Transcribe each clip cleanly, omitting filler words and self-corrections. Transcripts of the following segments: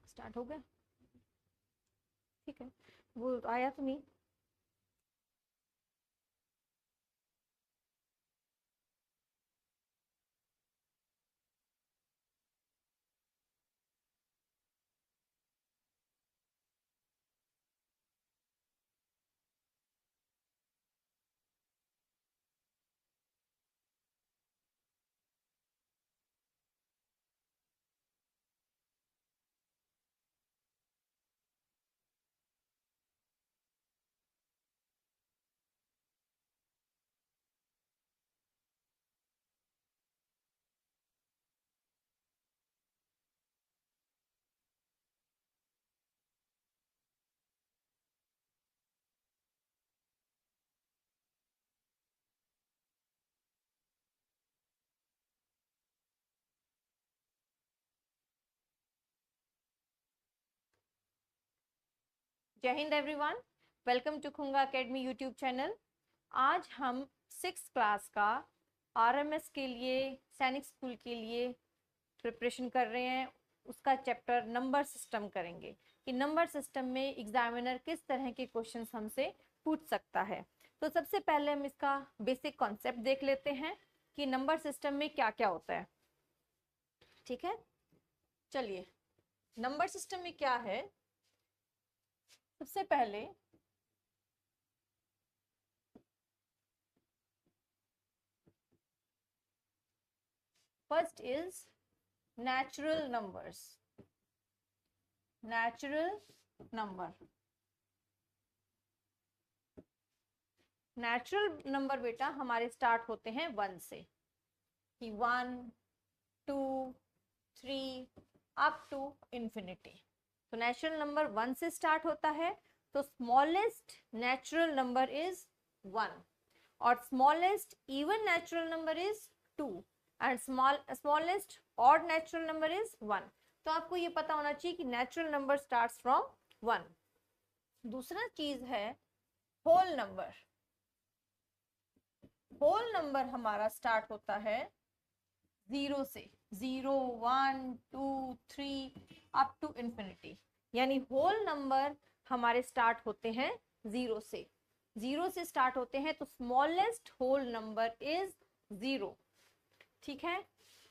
Start हो गया, ठीक है। वो आया तो नहीं। Jai Hind everyone, welcome to Khunga academy YouTube channel. आज हम 6th क्लास का आरएमएस के लिए, सैनिक स्कूल के लिए प्रिपरेशन कर रहे हैं। उसका चैप्टर नंबर सिस्टम करेंगे कि नंबर सिस्टम में एग्जामिनर किस तरह के क्वेश्चंस हमसे पूछ सकता है। तो सबसे पहले हम इसका बेसिक कॉन्सेप्ट देख लेते हैं कि नंबर सिस्टम में क्या क्या होता है। ठीक है, चलिए, नंबर सिस्टम में क्या है। सबसे पहले first is natural numbers. Natural number, natural number बेटा हमारे स्टार्ट होते हैं 1 से, कि 1 2 3 अप टू इंफिनिटी। तो नेचुरल नंबर 1 से स्टार्ट होता है। तो स्मॉलेस्ट नेचुरल नंबर इज 1 और smallest even natural number is 2 and smallest odd natural number is 1। तो आपको ये पता होना चाहिए कि नेचुरल नंबर स्टार्ट्स फ्रॉम 1। दूसरा चीज है होल नंबर। होल नंबर हमारा स्टार्ट होता है 0 से, 0 1 2 3 अप टू इंफिनिटी। यानी होल नंबर हमारे स्टार्ट होते हैं 0 से। 0 से स्टार्ट होते हैं, तो स्मॉलेस्ट होल नंबर इज 0। ठीक है,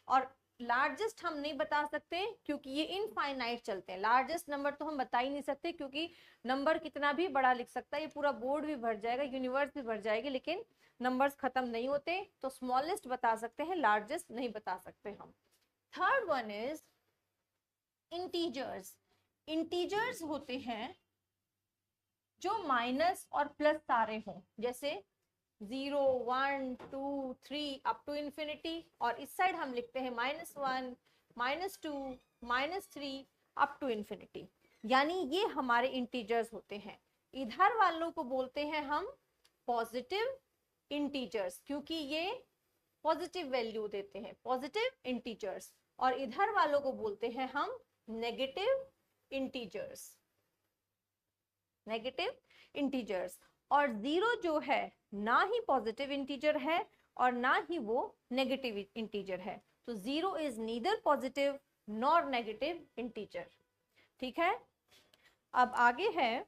और लार्जेस्ट हम नहीं बता सकते क्योंकि ये इनफाइनाइट चलते हैं। लार्जेस्ट नंबर तो हम बता ही नहीं सकते क्योंकि नंबर कितना भी बड़ा लिख सकता है, ये पूरा बोर्ड भी भर जाएगा, यूनिवर्स भी भर जाएगी, लेकिन नंबर्स खत्म नहीं होते। तो स्मॉलेस्ट बता सकते हैं, लार्जेस्ट नहीं बता सकते हम। Third one is integers. Integers होते हैं जो माइनस और प्लस सारे हों, जैसे 0 1 2 3 अप टू इंफिनिटी, और इस साइड हम लिखते हैं -1 -2 -3 अप टू इंफिनिटी। यानी ये हमारे इंटीजर्स होते हैं। इधर वालों को बोलते हैं हम पॉजिटिव इंटीजर्स, क्योंकि ये पॉजिटिव वैल्यू देते हैं, पॉजिटिव इंटीजर्स। और इधर वालों को बोलते हैं हम नेगेटिव इंटीजर्स, नेगेटिव इंटीजर्स। और 0 जो है ना ही पॉजिटिव इंटीजर है और ना ही वो नेगेटिव इंटीजर है। तो 0 is neither positive nor negative integer. ठीक है, अब आगे है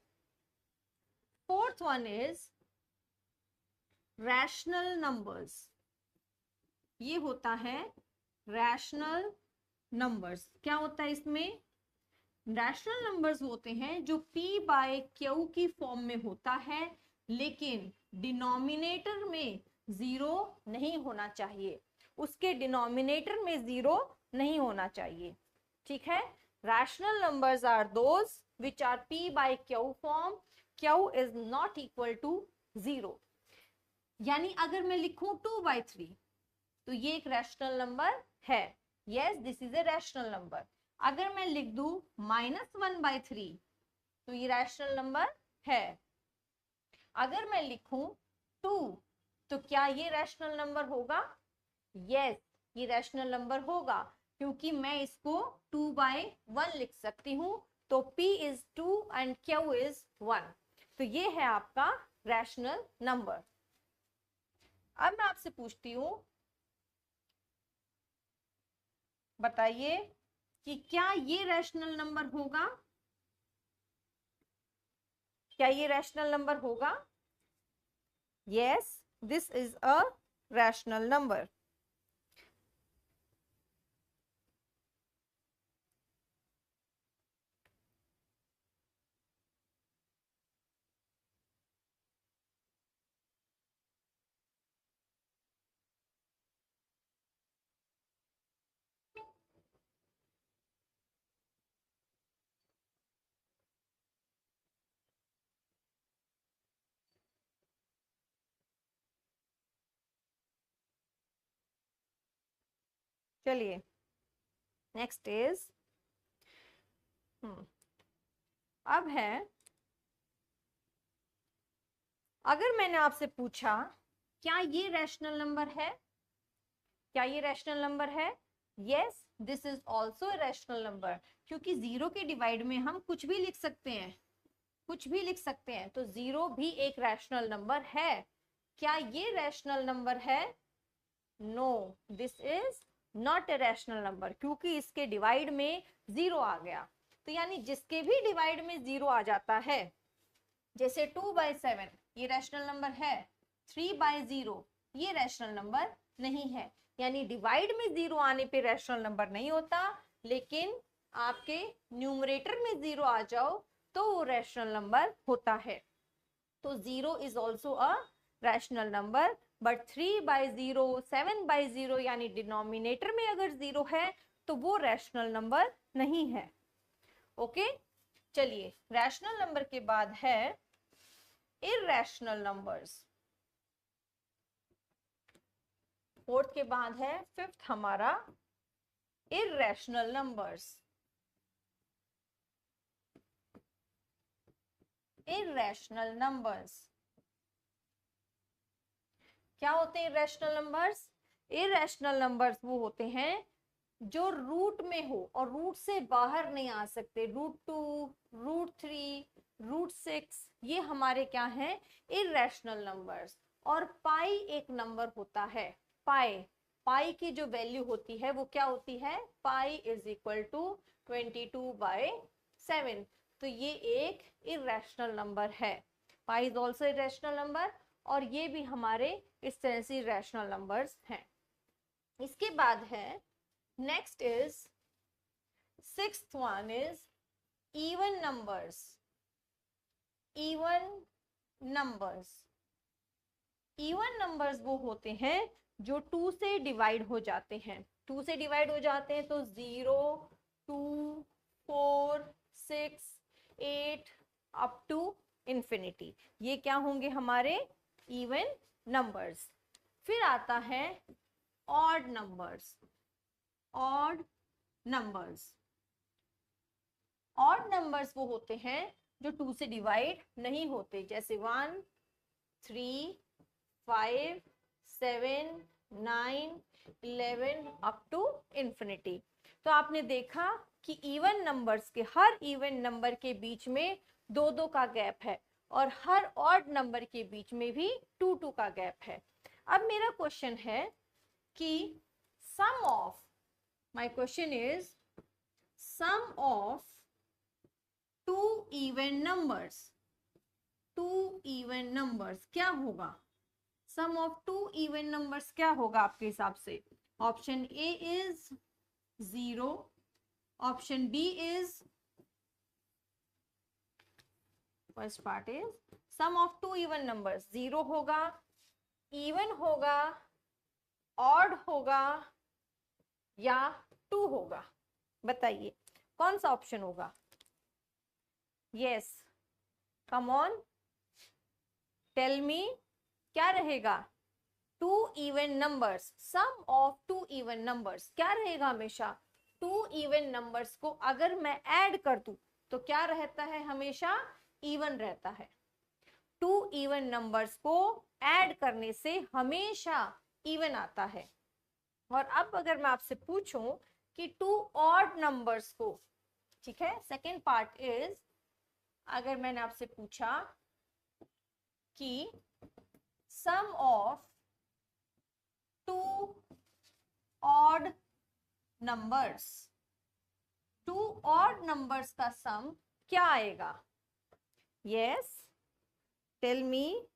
fourth one is rational numbers. ये होता है रैशनल नंबर्स। क्या होता है इसमें? रैशनल नंबर्स होते हैं जो p बाय क्यू की फॉर्म में होता है, लेकिन डिनोमिनेटर में 0 नहीं होना चाहिए, उसके डिनोमिनेटर में 0 नहीं होना चाहिए। ठीक है, rational numbers are those which are p by Q form, Q is not equal to 0। यानी अगर मैं लिखूं 2/3 तो ये एक रैशनल नंबर है। Yes, this is a rational number. अगर मैं लिख दूं -1/3 तो ये रैशनल नंबर है। अगर मैं लिखूं 2 तो क्या ये रैशनल नंबर होगा? यस, ये रैशनल नंबर होगा, क्योंकि मैं इसको 2/1 लिख सकती हूँ। तो p is 2 and q is 1। तो ये है आपका रैशनल नंबर। अब मैं आपसे पूछती हूँ बताइए कि क्या ये रैशनल नंबर होगा? क्या ये रैशनल नंबर होगा? Yes, this is a rational number. चलिए, नेक्स्ट इज अब है, अगर मैंने आपसे पूछा क्या ये रैशनल नंबर है? क्या ये रैशनल नंबर है? Yes, this is also rational number, क्योंकि जीरो के डिवाइड में हम कुछ भी लिख सकते हैं, कुछ भी लिख सकते हैं, तो जीरो भी एक रैशनल नंबर है। क्या ये रैशनल नंबर है? No, this is not a rational number, क्योंकि इसके डिवाइड में जीरो आ गया। तो यानी जिसके भी डिवाइड में जीरो आ जाता है, जैसे 2/7 ये रैशनल नंबर है, 3/0 ये रैशनल नंबर नहीं है। यानी डिवाइड में जीरो आने पे रैशनल नंबर नहीं होता, लेकिन आपके न्यूमरेटर में जीरो आ जाओ तो वो रैशनल नंबर होता है। तो zero is also a rational number, but 3/0, 7/0 यानी डिनोमिनेटर में अगर जीरो है तो वो रैशनल नंबर नहीं है। ओके, चलिए, रैशनल नंबर के बाद है इररेशनल नंबर्स। फोर्थ के बाद है फिफ्थ हमारा इररेशनल नंबर्स। इररेशनल नंबर्स क्या होते हैं? इररेशनल नंबर्स, इररेशनल नंबर्स वो होते हैं जो रूट में हो और रूट से बाहर नहीं आ सकते। √2, √3, √6 ये हमारे क्या हैं? Irrational numbers. और पाई एक नंबर होता है। पाई, पाई की जो वैल्यू होती है वो क्या होती है? Pi is equal to 22/7। तो ये एक इररेशनल नंबर है। Pi is also irrational number, और ये भी हमारे इस तरह से इररेशनल नंबर्स हैं। इसके बाद है next is sixth one is even numbers। even numbers, even numbers वो होते हैं जो 2 से डिवाइड हो जाते हैं। 2 से डिवाइड हो जाते हैं तो 0, 2, 4, 6, 8 अप टू इंफिनिटी, ये क्या होंगे? हमारे इवन नंबर्स। फिर आता है odd numbers. Odd numbers, odd numbers वो होते हैं जो 2 से डिवाइड नहीं होते, जैसे 1, 3, 5, 7, 9, 11 अप टू इंफिनिटी। तो आपने देखा कि इवन नंबर्स के, हर इवन नंबर के बीच में 2-2 का गैप है, और हर ऑड नंबर के बीच में भी 2-2 का गैप है। अब मेरा क्वेश्चन है कि sum of, my question is sum of two even numbers, two even numbers क्या होगा? Sum of two even numbers क्या होगा आपके हिसाब से? Option A is 0, option B is, first part is sum of two even numbers 0 होगा, even होगा, odd होगा, या 2 होगा। बताइए कौन सा ऑप्शन होगा? Yes, come on, tell me, क्या रहेगा? Two even numbers, sum of two even numbers क्या रहेगा? हमेशा टू इवन नंबर्स को अगर मैं ऐड कर दूं तो क्या रहता है? हमेशा इवन रहता है। टू इवन नंबर्स को ऐड करने से हमेशा इवन आता है। और अब अगर मैं आपसे पूछूं कि टू ऑड नंबर्स को, ठीक है, सेकेंड पार्ट इज, अगर मैंने आपसे पूछा कि sum of two odd numbers, two odd numbers का सम क्या आएगा? Yes, tell me,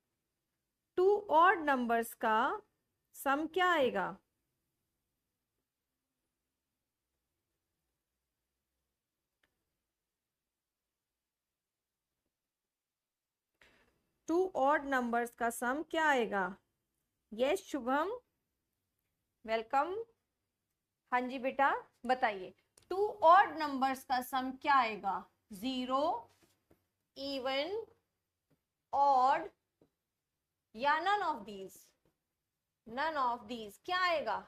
two odd numbers का सम क्या आएगा? टू ऑड नंबर्स का सम क्या आएगा? Yes Shubham, welcome. हाँ जी बेटा, बताइए, टू ऑड नंबर्स का सम क्या आएगा? 0, इवन, ऑड या none of these? None of these क्या आएगा?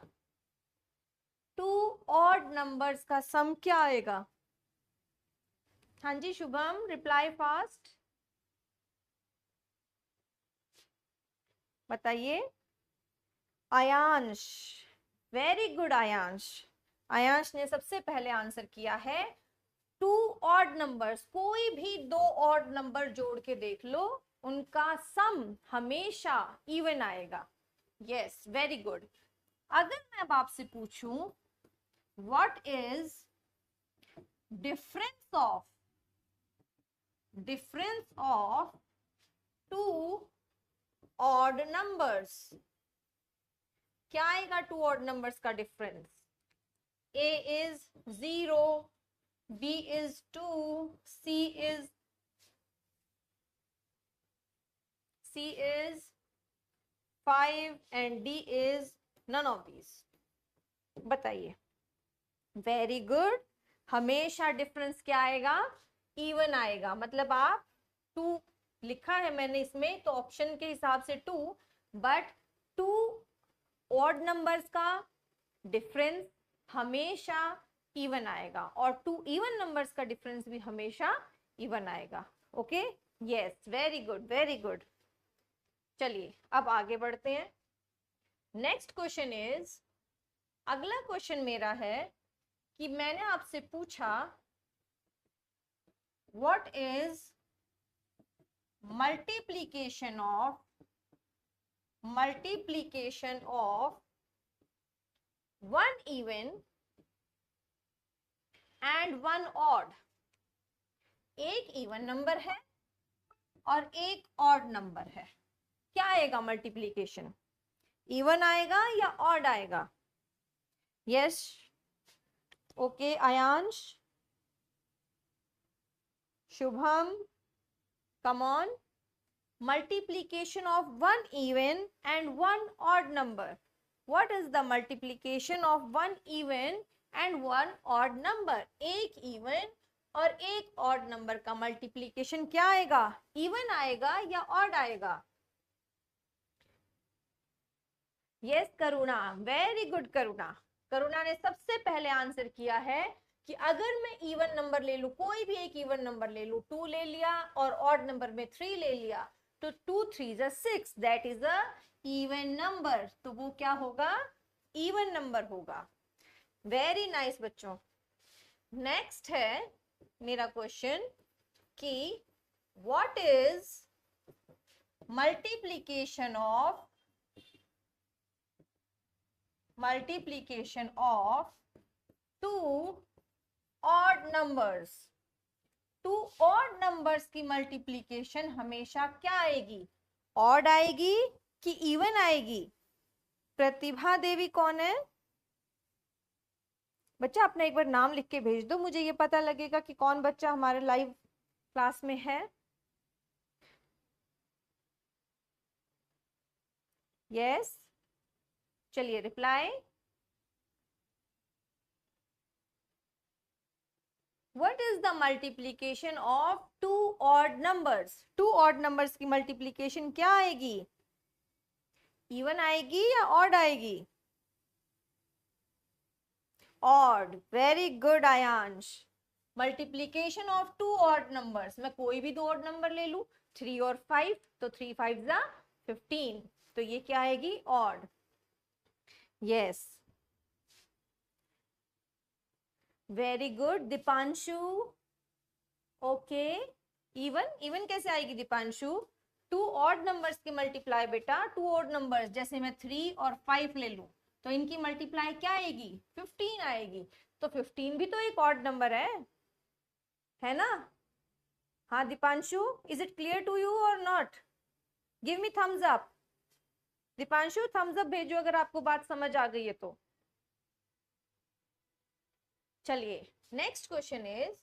टू ऑड नंबर्स का सम क्या आएगा? हाँ जी शुभम, रिप्लाई फास्ट, बताइए। Aayansh, very good Aayansh. आयांश ने सबसे पहले आंसर किया है। टू ऑड नंबर्स, कोई भी दो ऑड नंबर जोड़ के देख लो, उनका सम हमेशा इवन आएगा। Yes, very good. अगर मैं अब आपसे पूछूं what is difference of two odd numbers, क्या आएगा टू ऑड नंबर्स का difference? A is 0, B is 2, C is 5 and D is none of these। बताइए। वेरी गुड, हमेशा डिफरेंस क्या आएगा? इवन आएगा। मतलब आप 2 लिखा है मैंने इसमें तो ऑप्शन के हिसाब से 2, बट 2 ऑड नंबर्स का डिफरेंस हमेशा इवन आएगा और 2 इवन नंबर्स का डिफरेंस भी हमेशा इवन आएगा। Okay, yes, very good, very good. चलिए अब आगे बढ़ते हैं। नेक्स्ट क्वेश्चन इज, अगला क्वेश्चन मेरा है कि मैंने आपसे पूछा what is multiplication of 1 even and 1 odd. एक इवन नंबर है और एक ऑड नंबर है, क्या आएगा मल्टीप्लीकेशन? इवन आएगा या ऑड आएगा? Yes, okay Aayansh, Shubham, come on. Multiplication of 1 even and 1 odd number, what is the multiplication of 1 even and 1 odd number? एक इवन और एक ऑड नंबर का मल्टीप्लीकेशन क्या आएगा? इवन आएगा या ऑड आएगा? यस करुणा, वेरी गुड करुणा। करुणा ने सबसे पहले आंसर किया है कि अगर मैं इवन नंबर ले लूं, कोई भी एक इवन नंबर ले लूं, 2 ले लिया और ऑड नंबर में 3 ले लिया, तो 2 3 6, that is a even number, तो वो क्या होगा? इवन नंबर होगा। वेरी नाइस बच्चों। नेक्स्ट है मेरा क्वेश्चन कि what is multiplication of 2 odd numbers. 2 odd numbers की मल्टीप्लीकेशन हमेशा क्या आएगी? ऑड आएगी कि इवन आएगी? प्रतिभा देवी कौन है बच्चा? अपना एक बार नाम लिख के भेज दो, मुझे ये पता लगेगा कि कौन बच्चा हमारे लाइव क्लास में है। यस, चलिए reply. What is the multiplication of 2 odd numbers? 2 odd numbers की multiplication क्या आएगी? इवन आएगी या ऑड आएगी? Odd, very good Aayansh. Multiplication of 2 odd numbers, मैं कोई भी 2 ऑड नंबर ले लूं, 3 और 5, तो 3 5 15, तो ये क्या आएगी? Odd. Yes, very good Deepanshu. Okay, even कैसे आएगी दीपांशु? 2 ऑड नंबर्स के मल्टीप्लाई बेटा, 2 ऑड नंबर्स, जैसे मैं 3 और 5 ले लूं, तो इनकी मल्टीप्लाई क्या आएगी, 15 आएगी। तो 15 भी तो एक ऑड नंबर है ना। हाँ Deepanshu, is it clear to you और not? Give me thumbs up. Deepanshu thumbs up भेजो अगर आपको बात समझ आ गई है तो। चलिए नेक्स्ट क्वेश्चन इज,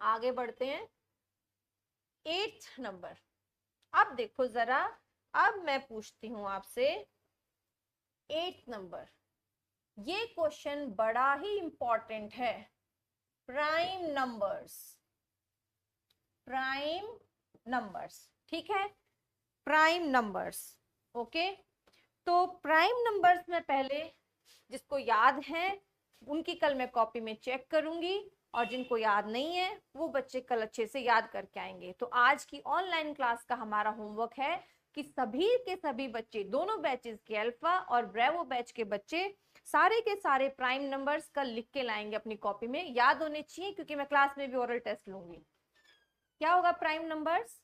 आगे बढ़ते हैं। 8th number. अब देखो जरा, अब मैं पूछती हूं आपसे 8th नंबर। ये क्वेश्चन बड़ा ही इंपॉर्टेंट है। प्राइम नंबर्स, प्राइम नंबर्स, ठीक है, प्राइम नंबर्स। ओके, तो प्राइम नंबर्स में पहले जिसको याद है उनकी कल मैं कॉपी में चेक करूंगी, और जिनको याद नहीं है वो बच्चे कल अच्छे से याद करके आएंगे। तो आज की ऑनलाइन क्लास का हमारा होमवर्क है कि सभी के सभी बच्चे, दोनों बैचेस के, अल्फा और ब्रेवो बैच के बच्चे, सारे के सारे प्राइम नंबर्स कल लिख के लाएंगे अपनी कॉपी में, याद होने चाहिए क्योंकि मैं क्लास में भी ओरल टेस्ट लूंगी। क्या होगा प्राइम नंबर्स?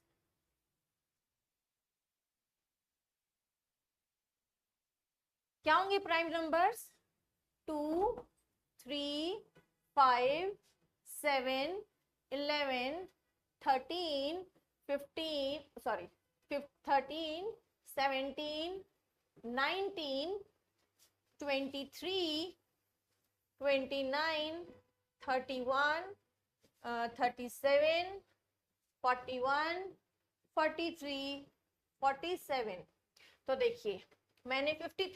क्या होंगे प्राइम नंबर्स? 2, 3, 5, 7, 11, 13, 15, सॉरी 13, 17, 19, 23, 29, 31, 37, 41, 43, 47। तो देखिए मैंने 50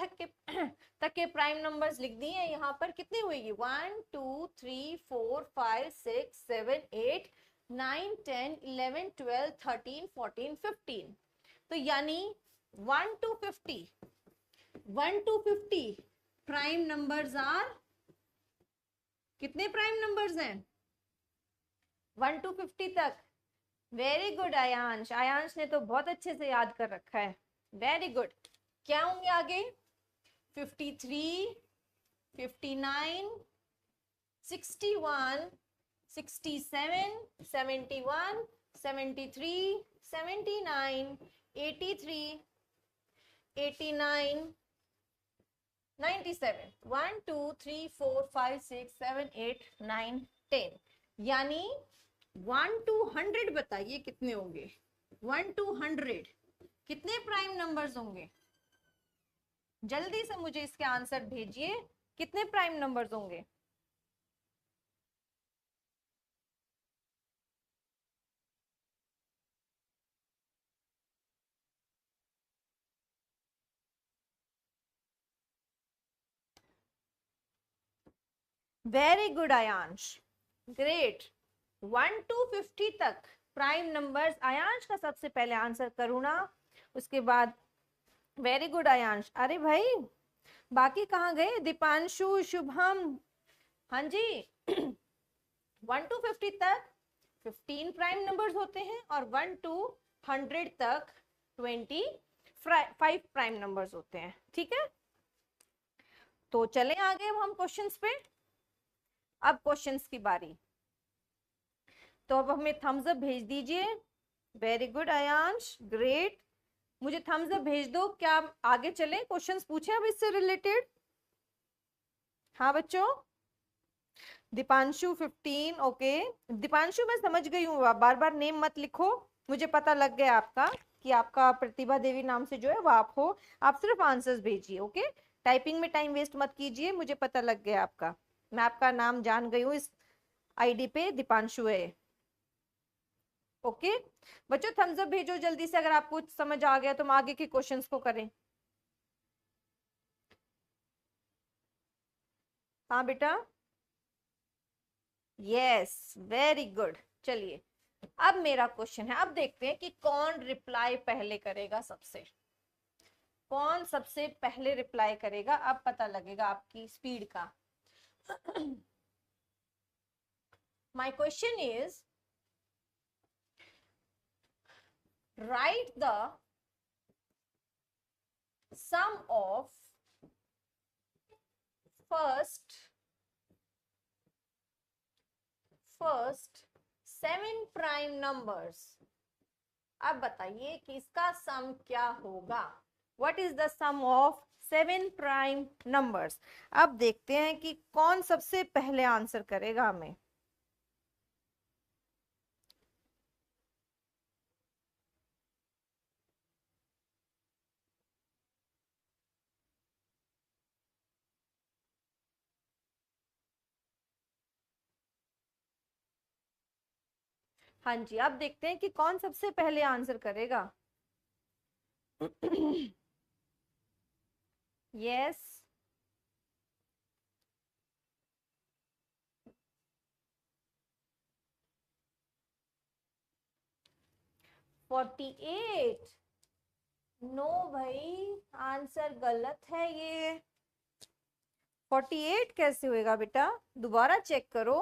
तक के प्राइम नंबर्स लिख दिए हैं। यहाँ पर कितनी हुई? 1, 2, 3, 4, 5, 6, 7, 8, 9, 10, 11, 12, 13, 14, 15। तो यानी 1 to 50 प्राइम नंबर्स आर, कितने प्राइम नंबर्स हैं 1 to 50 तक? वेरी गुड आयांश, आयांश ने तो बहुत अच्छे से याद कर रखा है, वेरी गुड। क्या होंगे आगे? 53, 59, 61, 67, 71, 73, 79, 83, 89, 97। 1, 2, 3, 4, 5, 6, 7, 8, 9, 10। यानी 1 to 100 बताइए कितने होंगे? 1 to 100 कितने प्राइम नंबर्स होंगे? जल्दी से मुझे इसके आंसर भेजिए, कितने प्राइम नंबर्स होंगे? Very good Aayansh, great. 1 to 50 तक प्राइम नंबर्स। आयांश का सबसे पहले आंसर करुणा, उसके बाद वेरी गुड आयांश। अरे भाई बाकी कहाँ गए? दीपांशु, शुभम, हाँ जी। 1 to 50 तक 15 प्राइम नंबर्स होते हैं और 1 to 100 तक 25 प्राइम नंबर्स होते हैं, ठीक है। तो चलें आगे अब हम क्वेश्चंस पे। अब क्वेश्चंस की बारी, तो अब हमें थम्स अप भेज दीजिए। Very good Aayansh, great. मुझे थम्स अप भेज दो। क्या आगे चलें, क्वेश्चंस पूछे अब इससे रिलेटेड? हाँ बच्चों। दीपांशु 15, ओके। दीपांशु मैं समझ गई हूँ, बार बार नेम मत लिखो, मुझे पता लग गया आपका कि आपका प्रतिभा देवी नाम से जो है वो आप हो। आप सिर्फ आंसर्स भेजिए, ओके। टाइपिंग में टाइम वेस्ट मत कीजिए, मुझे पता लग गया आपका, मैं आपका नाम जान गई हूँ, इस आईडी पे दीपांशु है, ओके। बच्चों थम्स अप भेजो जल्दी से अगर आपको समझ आ गया तो हम आगे के क्वेश्चंस को करें। हाँ बेटा, यस, वेरी गुड। चलिए अब मेरा क्वेश्चन है, अब देखते हैं कि कौन रिप्लाई पहले करेगा, सबसे कौन सबसे पहले रिप्लाई करेगा, अब पता लगेगा आपकी स्पीड का। My question is, write the sum of first 7 prime numbers। अब बताइए कि इसका सम क्या होगा। What is the sum of 7 prime numbers. अब देखते हैं कि कौन सबसे पहले आंसर करेगा हमें। हाँ जी, अब देखते हैं कि कौन सबसे पहले आंसर करेगा। यस, 48। नो भाई, आंसर गलत है ये। 48 कैसे होएगा बेटा? दोबारा चेक करो।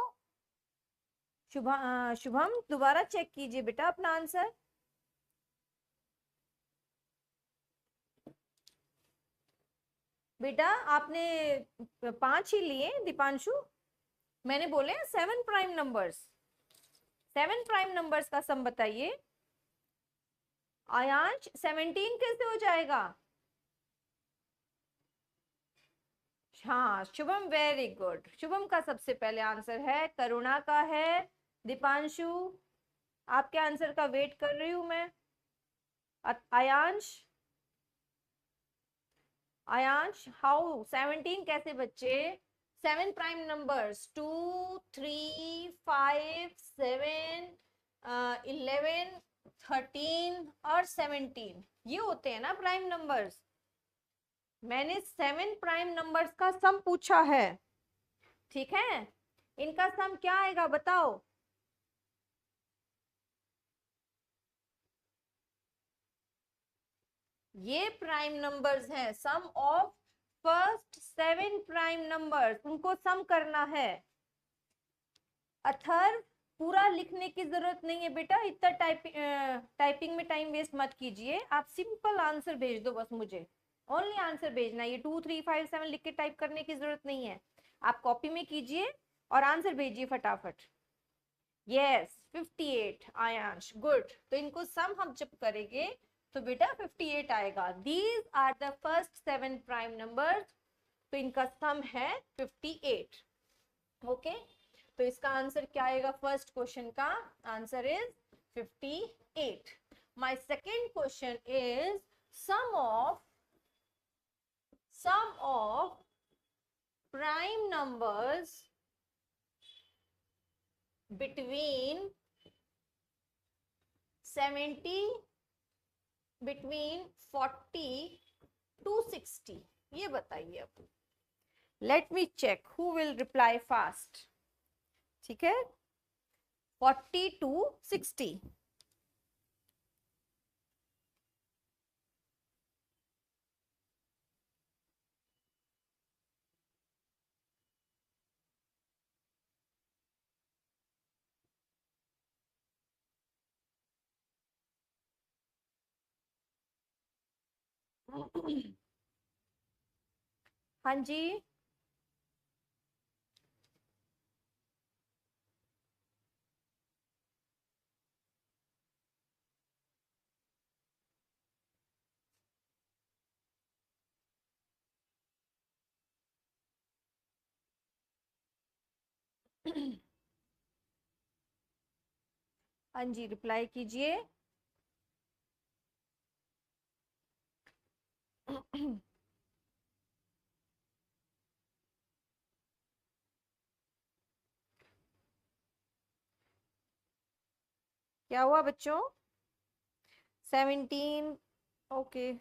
शुभम दोबारा चेक कीजिए बेटा अपना आंसर। बेटा आपने 5 ही लिए दीपांशु। मैंने बोले 7 प्राइम नंबर्स। 7 प्राइम नंबर्स का सम बताइए। आयांश 17 कैसे हो जाएगा? हाँ शुभम, वेरी गुड। शुभम का सबसे पहले आंसर है, करुणा का है। दीपांशु, आपके आंसर का वेट कर रही हूं मैं। आयांश, आयांश हाउ 17 कैसे बच्चे? 7 प्राइम नंबर्स 2, 3, 5, 7, 11, 13 और 17, ये होते हैं ना प्राइम नंबर्स। मैंने 7 प्राइम नंबर्स का सम पूछा है, ठीक है? इनका सम क्या आएगा बताओ? ये प्राइम नंबर्स हैं, सम ऑफ फर्स्ट 7 प्राइम नंबर्स, उनको सम करना है। अथर्व, पूरा लिखने की जरूरत नहीं है बेटा, इतना टाइपिंग में टाइम वेस्ट मत कीजिए। आप सिंपल आंसर भेज दो बस मुझे, ओनली आंसर भेजना। ये 2, 3, 5, 7 लिख के टाइप करने की जरूरत नहीं है। आप कॉपी में कीजिए और आंसर भेजिए फटाफट। Yes 58 Aayansh, good. तो इनको सम हम जब करेंगे तो बेटा 58 आएगा। These are the first 7 prime numbers, तो इनका सम है 58। ओके, तो इसका आंसर क्या आएगा? फर्स्ट क्वेश्चन का answer is 58। My second question is sum of prime numbers between 40 to 60, ये बताइए अब। Let me check who will reply fast. ठीक है, 40 टू 60। हाँ जी, हाँ जी, रिप्लाई कीजिए। क्या हुआ बच्चों? 17, ओके।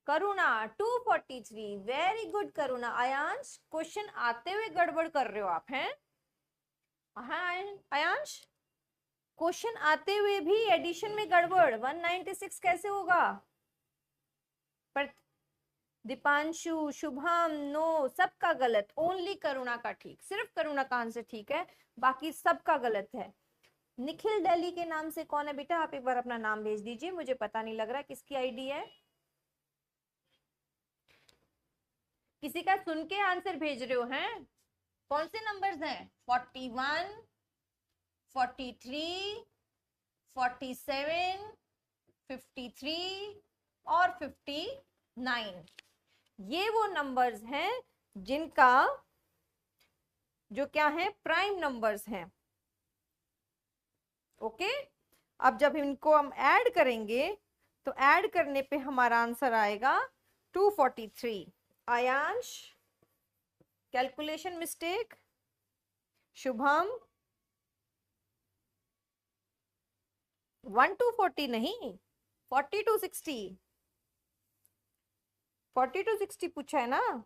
करुणा 243, वेरी गुड करुणा। आयांश, क्वेश्चन आते हुए गड़बड़ कर रहे हो आप, हैं? हाँ आयांश, क्वेश्चन आते हुए भी एडिशन में गड़बड़। 196 कैसे होगा? पर दीपांशु, शुभम, नो, सबका गलत, ओनली करुणा का ठीक। सिर्फ करुणा का आंसर ठीक है, बाकी सबका गलत है। निखिल दिल्ली के नाम से कौन है बेटा? आप एक बार अपना नाम भेज दीजिए, मुझे पता नहीं लग रहा किसकी आईडी है। किसी का सुन के आंसर भेज रहे हो हैं? कौन से नंबर्स हैं? 41, 43, 47, 53 और 59। ये वो नंबर्स हैं जिनका जो क्या है, प्राइम नंबर्स हैं। ओके, अब जब इनको हम ऐड करेंगे तो ऐड करने पे हमारा आंसर आएगा 243। Aayansh calculation mistake, Shubham 1 to 40 नहीं, 40 to 60, 40 to 60 पूछा है ना।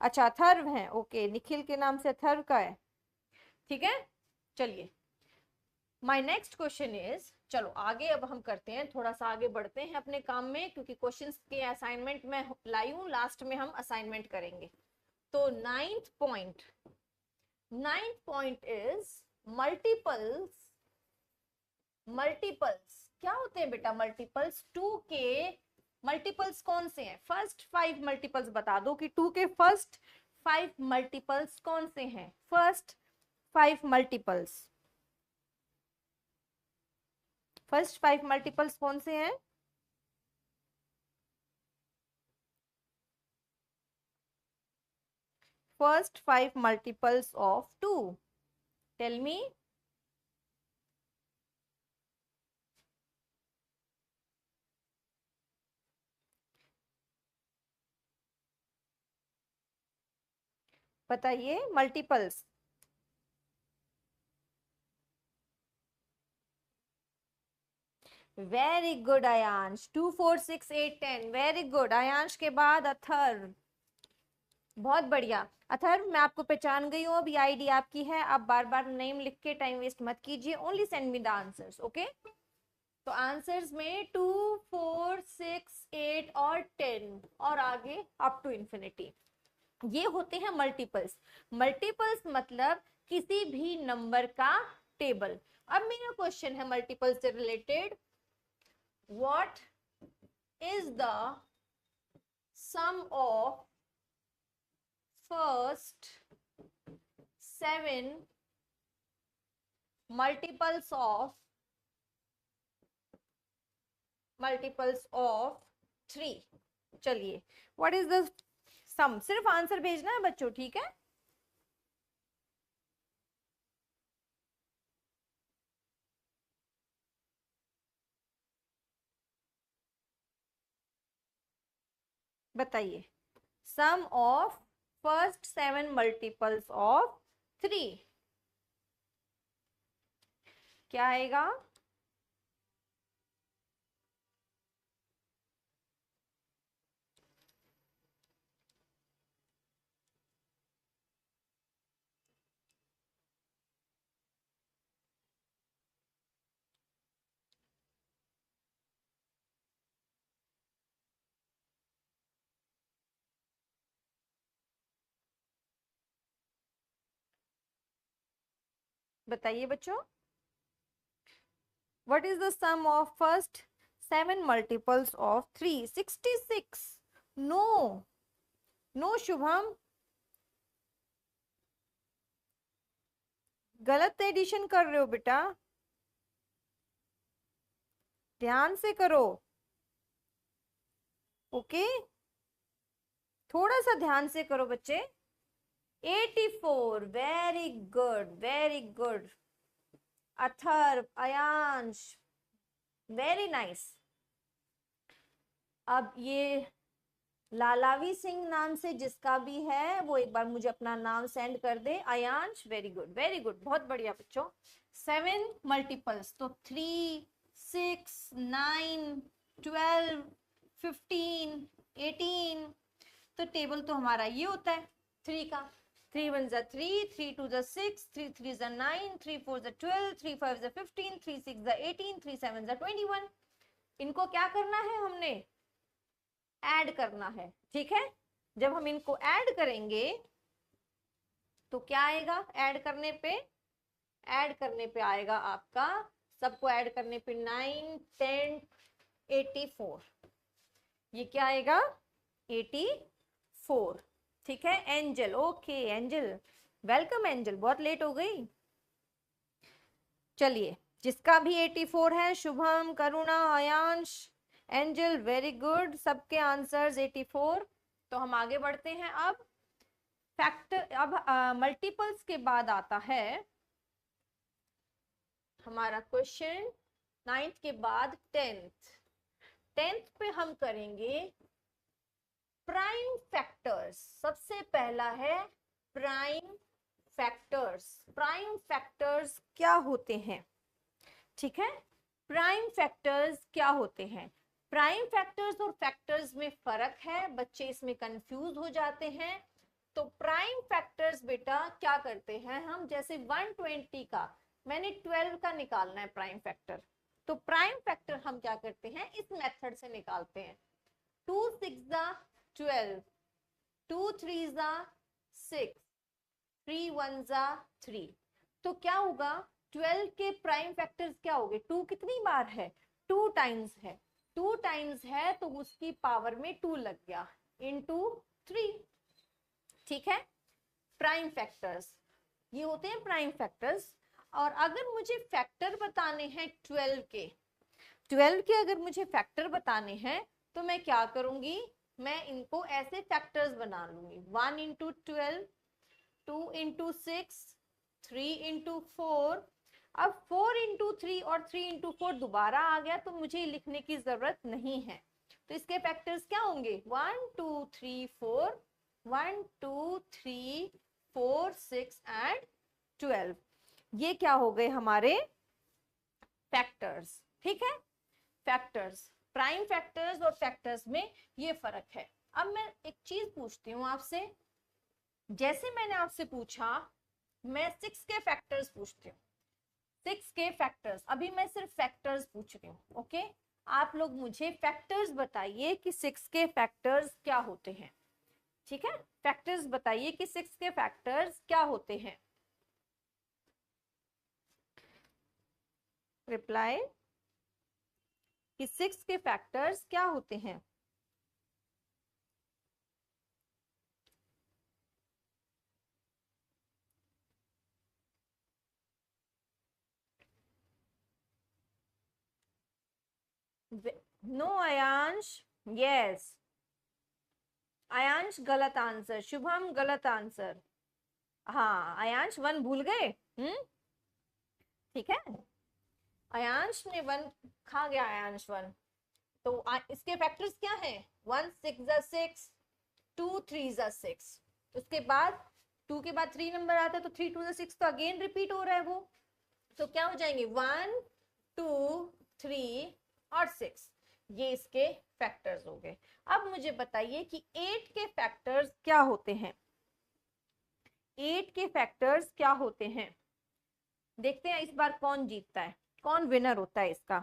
अच्छा अथर्व है, ओके, निखिल के नाम से अथर्व का है, ठीक है। चलिए माय नेक्स्ट क्वेश्चन इज, चलो आगे अब हम करते हैं, थोड़ा सा आगे बढ़ते हैं अपने काम में, क्योंकि क्वेश्चंस के असाइनमेंट में लाई हूं, लास्ट में हम असाइनमेंट करेंगे। तो ninth point is multiples. Multiples क्या होते हैं बेटा? मल्टीपल्स 2 के मल्टीपल्स कौन से हैं? फर्स्ट 5 मल्टीपल्स बता दो कि 2 के फर्स्ट 5 मल्टीपल्स कौन से हैं? फर्स्ट 5 मल्टीपल्स, फर्स्ट 5 मल्टीपल्स कौन से हैं? First 5 multiples of 2, tell me. बताइए multiples. Very good Aayansh, 2 4 6 8 10, very good. Aayansh के बाद अथर्व, बहुत बढ़िया। अथर्व मैं आपको पहचान गई हूँ, अब ये आईडी आपकी है, आप बार बार नेम लिख के टाइम वेस्ट मत कीजिए, only send me the answers, okay. तो आंसर्स में 2 4 6 8 और 10 और आगे अप टू इंफिनिटी, ये होते हैं मल्टीपल्स। मल्टीपल्स मतलब किसी भी नंबर का टेबल। अब मेरा क्वेश्चन है मल्टीपल्स से related, what is the sum of first 7 multiples of 3। चलिए व्हाट इज द सम, सिर्फ आंसर भेजना है बच्चों, ठीक है। बताइए sum of first 7 multiples of 3 क्या आएगा? बताइए बच्चों, what is the sum of first 7 multiples of 3? 66। No no Shubham, गलत एडिशन कर रहे हो बेटा, ध्यान से करो, ओके। थोड़ा सा ध्यान से करो बच्चे। 84, very good very good. Atharva, Ayansh, very nice. अब ये लालावी सिंह नाम से जिसका भी है वो एक बार मुझे अपना नाम सेंड कर दे। Ayansh, very good very good, बहुत बढ़िया बच्चों। 7 मल्टीपल्स तो 3 6 9 12 15 18, तो टेबल तो हमारा ये होता है 3 का। 3 1 जा 3, 3 2 जा 6, 3 3 जा 9, 3 4 जा 12, 3 5 जा 15, 3 6 जा 18, 3 7 जा 21। इनको क्या करना है? हमने ऐड करना है, ठीक है। जब हम इनको ऐड करेंगे तो क्या आएगा? ऐड करने पे आएगा आपका, सबको ऐड करने पे 9 10 84, ये क्या आएगा? 84, ठीक है। Angel, okay angel, welcome angel, बहुत लेट हो गई। चलिए जिसका भी 84 है, शुभम, करुणा, अयांश, एंजल वेरी गुड, सबके आंसर्स 84। तो हम आगे बढ़ते हैं। अब फैक्टर, अब मल्टीपल्स के बाद आता है हमारा क्वेश्चन 9th के बाद 10th पे हम करेंगे प्राइम फैक्टर्स। सबसे पहला है प्राइम फैक्टर्स। प्राइम फैक्टर्स क्या होते हैं? ठीक है, प्राइम फैक्टर्स क्या होते हैं? प्राइम फैक्टर्स और फैक्टर्स में फर्क है, बच्चे इसमें कंफ्यूज हो जाते हैं। तो प्राइम फैक्टर्स बेटा क्या करते हैं हम, जैसे 120 का मैंने 12 का निकालना है प्राइम फैक्टर, तो प्राइम फैक्टर हम क्या करते हैं, इस मेथड से निकालते हैं। 2 6 12, 2 3 6, 3 1 3। तो क्या होगा, 12 के प्राइम फैक्टर्स क्या हो गए, 2 कितनी बार है, 2 टाइम्स है, 2 टाइम्स है तो उसकी पावर में 2 लग गया, इनटू 3। ठीक है, प्राइम फैक्टर्स ये होते हैं प्राइम फैक्टर्स। और अगर मुझे फैक्टर बताने हैं 12 के अगर मुझे फैक्टर बताने हैं तो मैं क्या करूंगी, मैं इनको ऐसे फैक्टर्स बना लूंगी, 1 इंटू 12, 2 इंटू 6, 3 इंटू 4। अब 4 इंटू 3 और 3 इंटू 4 दोबारा आ गया तो मुझे लिखने की जरूरत नहीं है। तो इसके फैक्टर्स क्या होंगे, 1 2 3 4, 1 2 3 4 6 एंड 12। ये क्या हो गए हमारे फैक्टर्स। ठीक है, फैक्टर्स, प्राइम फैक्टर्स और फैक्टर्स में ये फर्क है। अब मैं एक चीज पूछती हूँ आपसे, जैसे मैंने आपसे पूछा, मैं 6 के फैक्टर्स पूछती हूँ, 6 के फैक्टर्स, अभी मैं सिर्फ फैक्टर्स पूछ रही हूँ। ओके, आप लोग मुझे फैक्टर्स बताइए कि 6 के फैक्टर्स क्या होते हैं। ठीक है, फैक्टर्स बताइए कि 6 के फैक्टर्स क्या होते हैं। रिप्लाई कि 6 के फैक्टर्स क्या होते हैं। नो आयांश, यस आयांश गलत आंसर, शुभम गलत आंसर। हाँ आयांश 1 भूल गए। ठीक है, आयांश ने 1 खा गया, आयांश 1। तो इसके फैक्टर्स क्या है, 1 6 6, 2 3 6। उसके बाद 2 के बाद 3 नंबर आता है तो 3 2 6, तो अगेन रिपीट हो रहा है वो, तो क्या हो जाएंगे 1 2 3 और 6। ये इसके फैक्टर्स हो गए। अब मुझे बताइए कि 8 के फैक्टर्स क्या होते हैं। 8 के फैक्टर्स क्या होते हैं, देखते हैं इस बार कौन जीतता है, कौन विनर होता है इसका,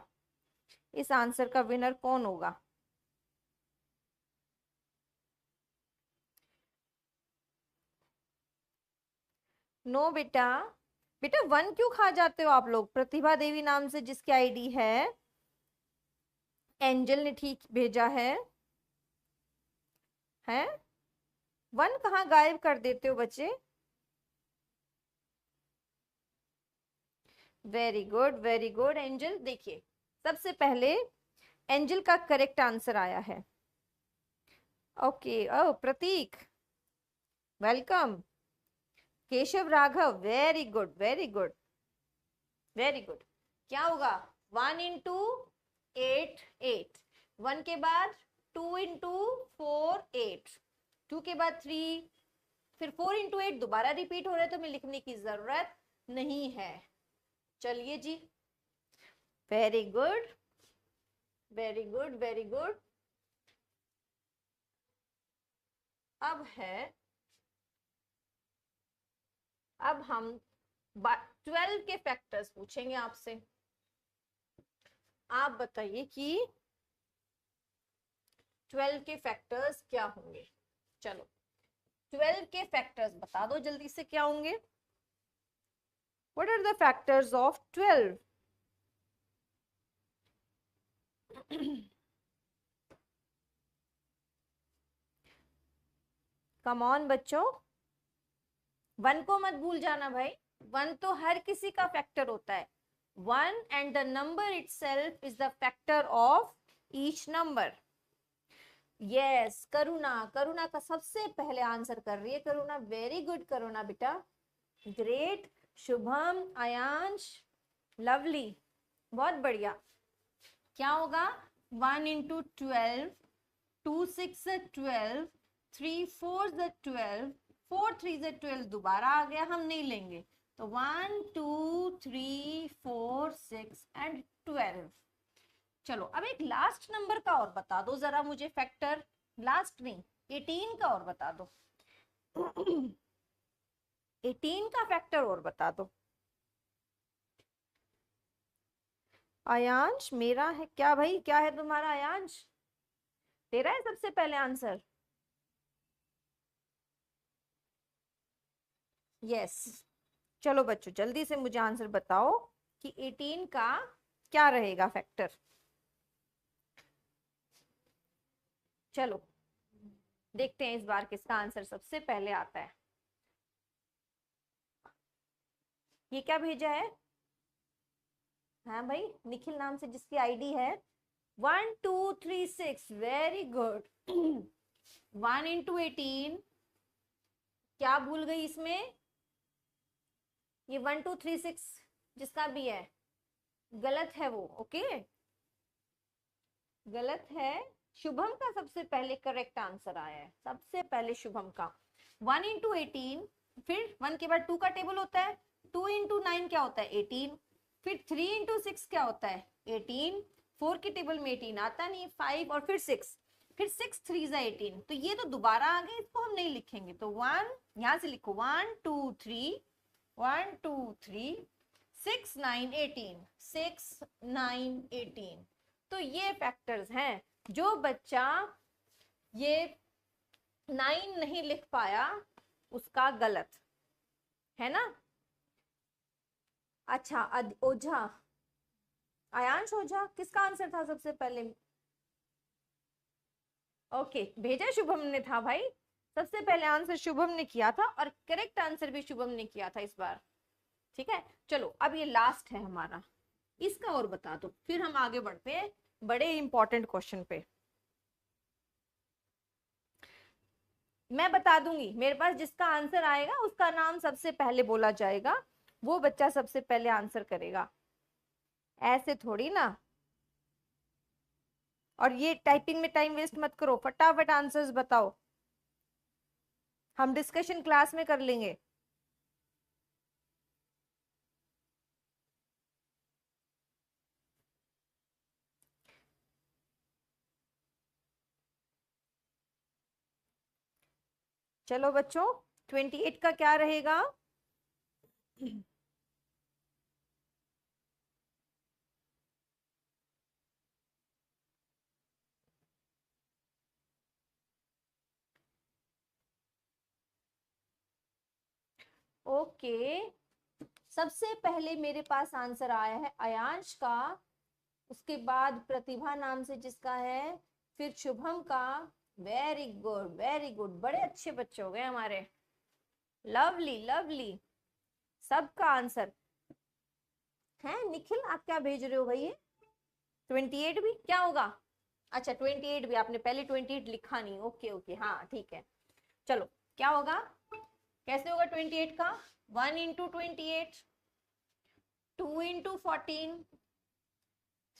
इस आंसर का विनर कौन होगा। नो बेटा, बेटा 1 क्यों खा जाते हो आप लोग, प्रतिभा देवी नाम से जिसकी आईडी है, एंजल ने ठीक भेजा है 1 कहाँ गायब कर देते हो बच्चे। Very good very good Angel. देखिए सबसे पहले एंजल का करेक्ट आंसर आया है। Okay, oh Prateek welcome, Keshav Raghav very good very good very good. क्या होगा, 1 इंटू 8 8, 1 के बाद 2 इंटू 4 8, 2 के बाद 3, फिर 4 इंटू 8 दोबारा रिपीट हो रहा है तो मैं लिखने की जरूरत नहीं है। चलिए जी, very good very good very good. अब है, अब हम 12 के फैक्टर्स पूछेंगे आपसे। आप बताइए कि 12 के फैक्टर्स क्या होंगे। चलो 12 के फैक्टर्स बता दो जल्दी से क्या होंगे। What are the factors of 12? Come on बच्चों, 1 को मत भूल जाना भाई, 1 तो हर किसी का फैक्टर होता है। 1 and the number itself is the factor of each number. Yes Karuna, Karuna का सबसे पहले आंसर कर रही है करुणा, वेरी गुड करुणा बेटा, ग्रेट। शुभम, आयांश, लवली, बहुत बढ़िया। क्या होगा 1 इंटू 12, 2 6 12, 3 4 12, 4 3 12, दोबारा आ गया, हम नहीं लेंगे, तो 1 2 3 4 6 एंड 12। चलो अब एक लास्ट नंबर का और बता दो जरा मुझे फैक्टर, लास्ट नहीं 18 का और बता दो 18 का फैक्टर और बता दो। आयांश मेरा है क्या भाई, क्या है तुम्हारा आयांश, तेरा है सबसे पहले आंसर? यस चलो बच्चों जल्दी से मुझे आंसर बताओ कि 18 का क्या रहेगा फैक्टर। चलो देखते हैं इस बार किसका आंसर सबसे पहले आता है। ये क्या भेजा है? हाँ भाई निखिल नाम से जिसकी आईडी है 1236, वेरी गुड। 1 इंटू 18, क्या भूल गई इसमें, ये 1236 जिसका भी है गलत है वो, ओके गलत है। शुभम का सबसे पहले करेक्ट आंसर आया है, सबसे पहले शुभम का 1 इंटू 18, फिर 1 के बाद 2 का टेबल होता है, 2 इंटू 9 क्या होता है 18, फिर 3 इंटू 6 क्या होता है 18, 4 के टेबल में 18 आता नहीं, 5 और फिर 6, फिर 6 3 18, तो ये तो दोबारा आ गए, इसको हम नहीं लिखेंगे, तो 1 यहां से लिखो 1 2 3 1 2 3 6 9 18, 6 9 18। तो ये फैक्टर्स हैं। जो बच्चा ये 9 नहीं लिख पाया उसका गलत है ना। अच्छा ओझा, आयांश ओझा किसका आंसर था सबसे पहले? ओके भेजा शुभम ने था भाई, सबसे पहले आंसर शुभम ने किया था और करेक्ट आंसर भी शुभम ने किया था इस बार। ठीक है चलो अब ये लास्ट है हमारा, इसका और बता दो फिर हम आगे बढ़ते हैं बड़े इंपॉर्टेंट क्वेश्चन पे। मैं बता दूंगी, मेरे पास जिसका आंसर आएगा उसका नाम सबसे पहले बोला जाएगा, वो बच्चा सबसे पहले आंसर करेगा, ऐसे थोड़ी ना। और ये टाइपिंग में टाइम वेस्ट मत करो, फटाफट आंसर्स बताओ, हम डिस्कशन क्लास में कर लेंगे। चलो बच्चों 28 का क्या रहेगा? ओके सबसे पहले मेरे पास आंसर आया है अयांश का, उसके बाद प्रतिभा नाम से जिसका है, फिर शुभम का, वेरी गुड वेरी गुड, बड़े अच्छे बच्चे हो गए हमारे, लवली लवली, सबका आंसर है। निखिल आप क्या भेज रहे हो भाई, 28 भी क्या होगा? अच्छा 28 भी, आपने पहले 28 लिखा नहीं, ओके ओके हाँ ठीक है। चलो क्या होगा, कैसे होगा 28 का, 1 इंटू 28, 2 इंटू 14,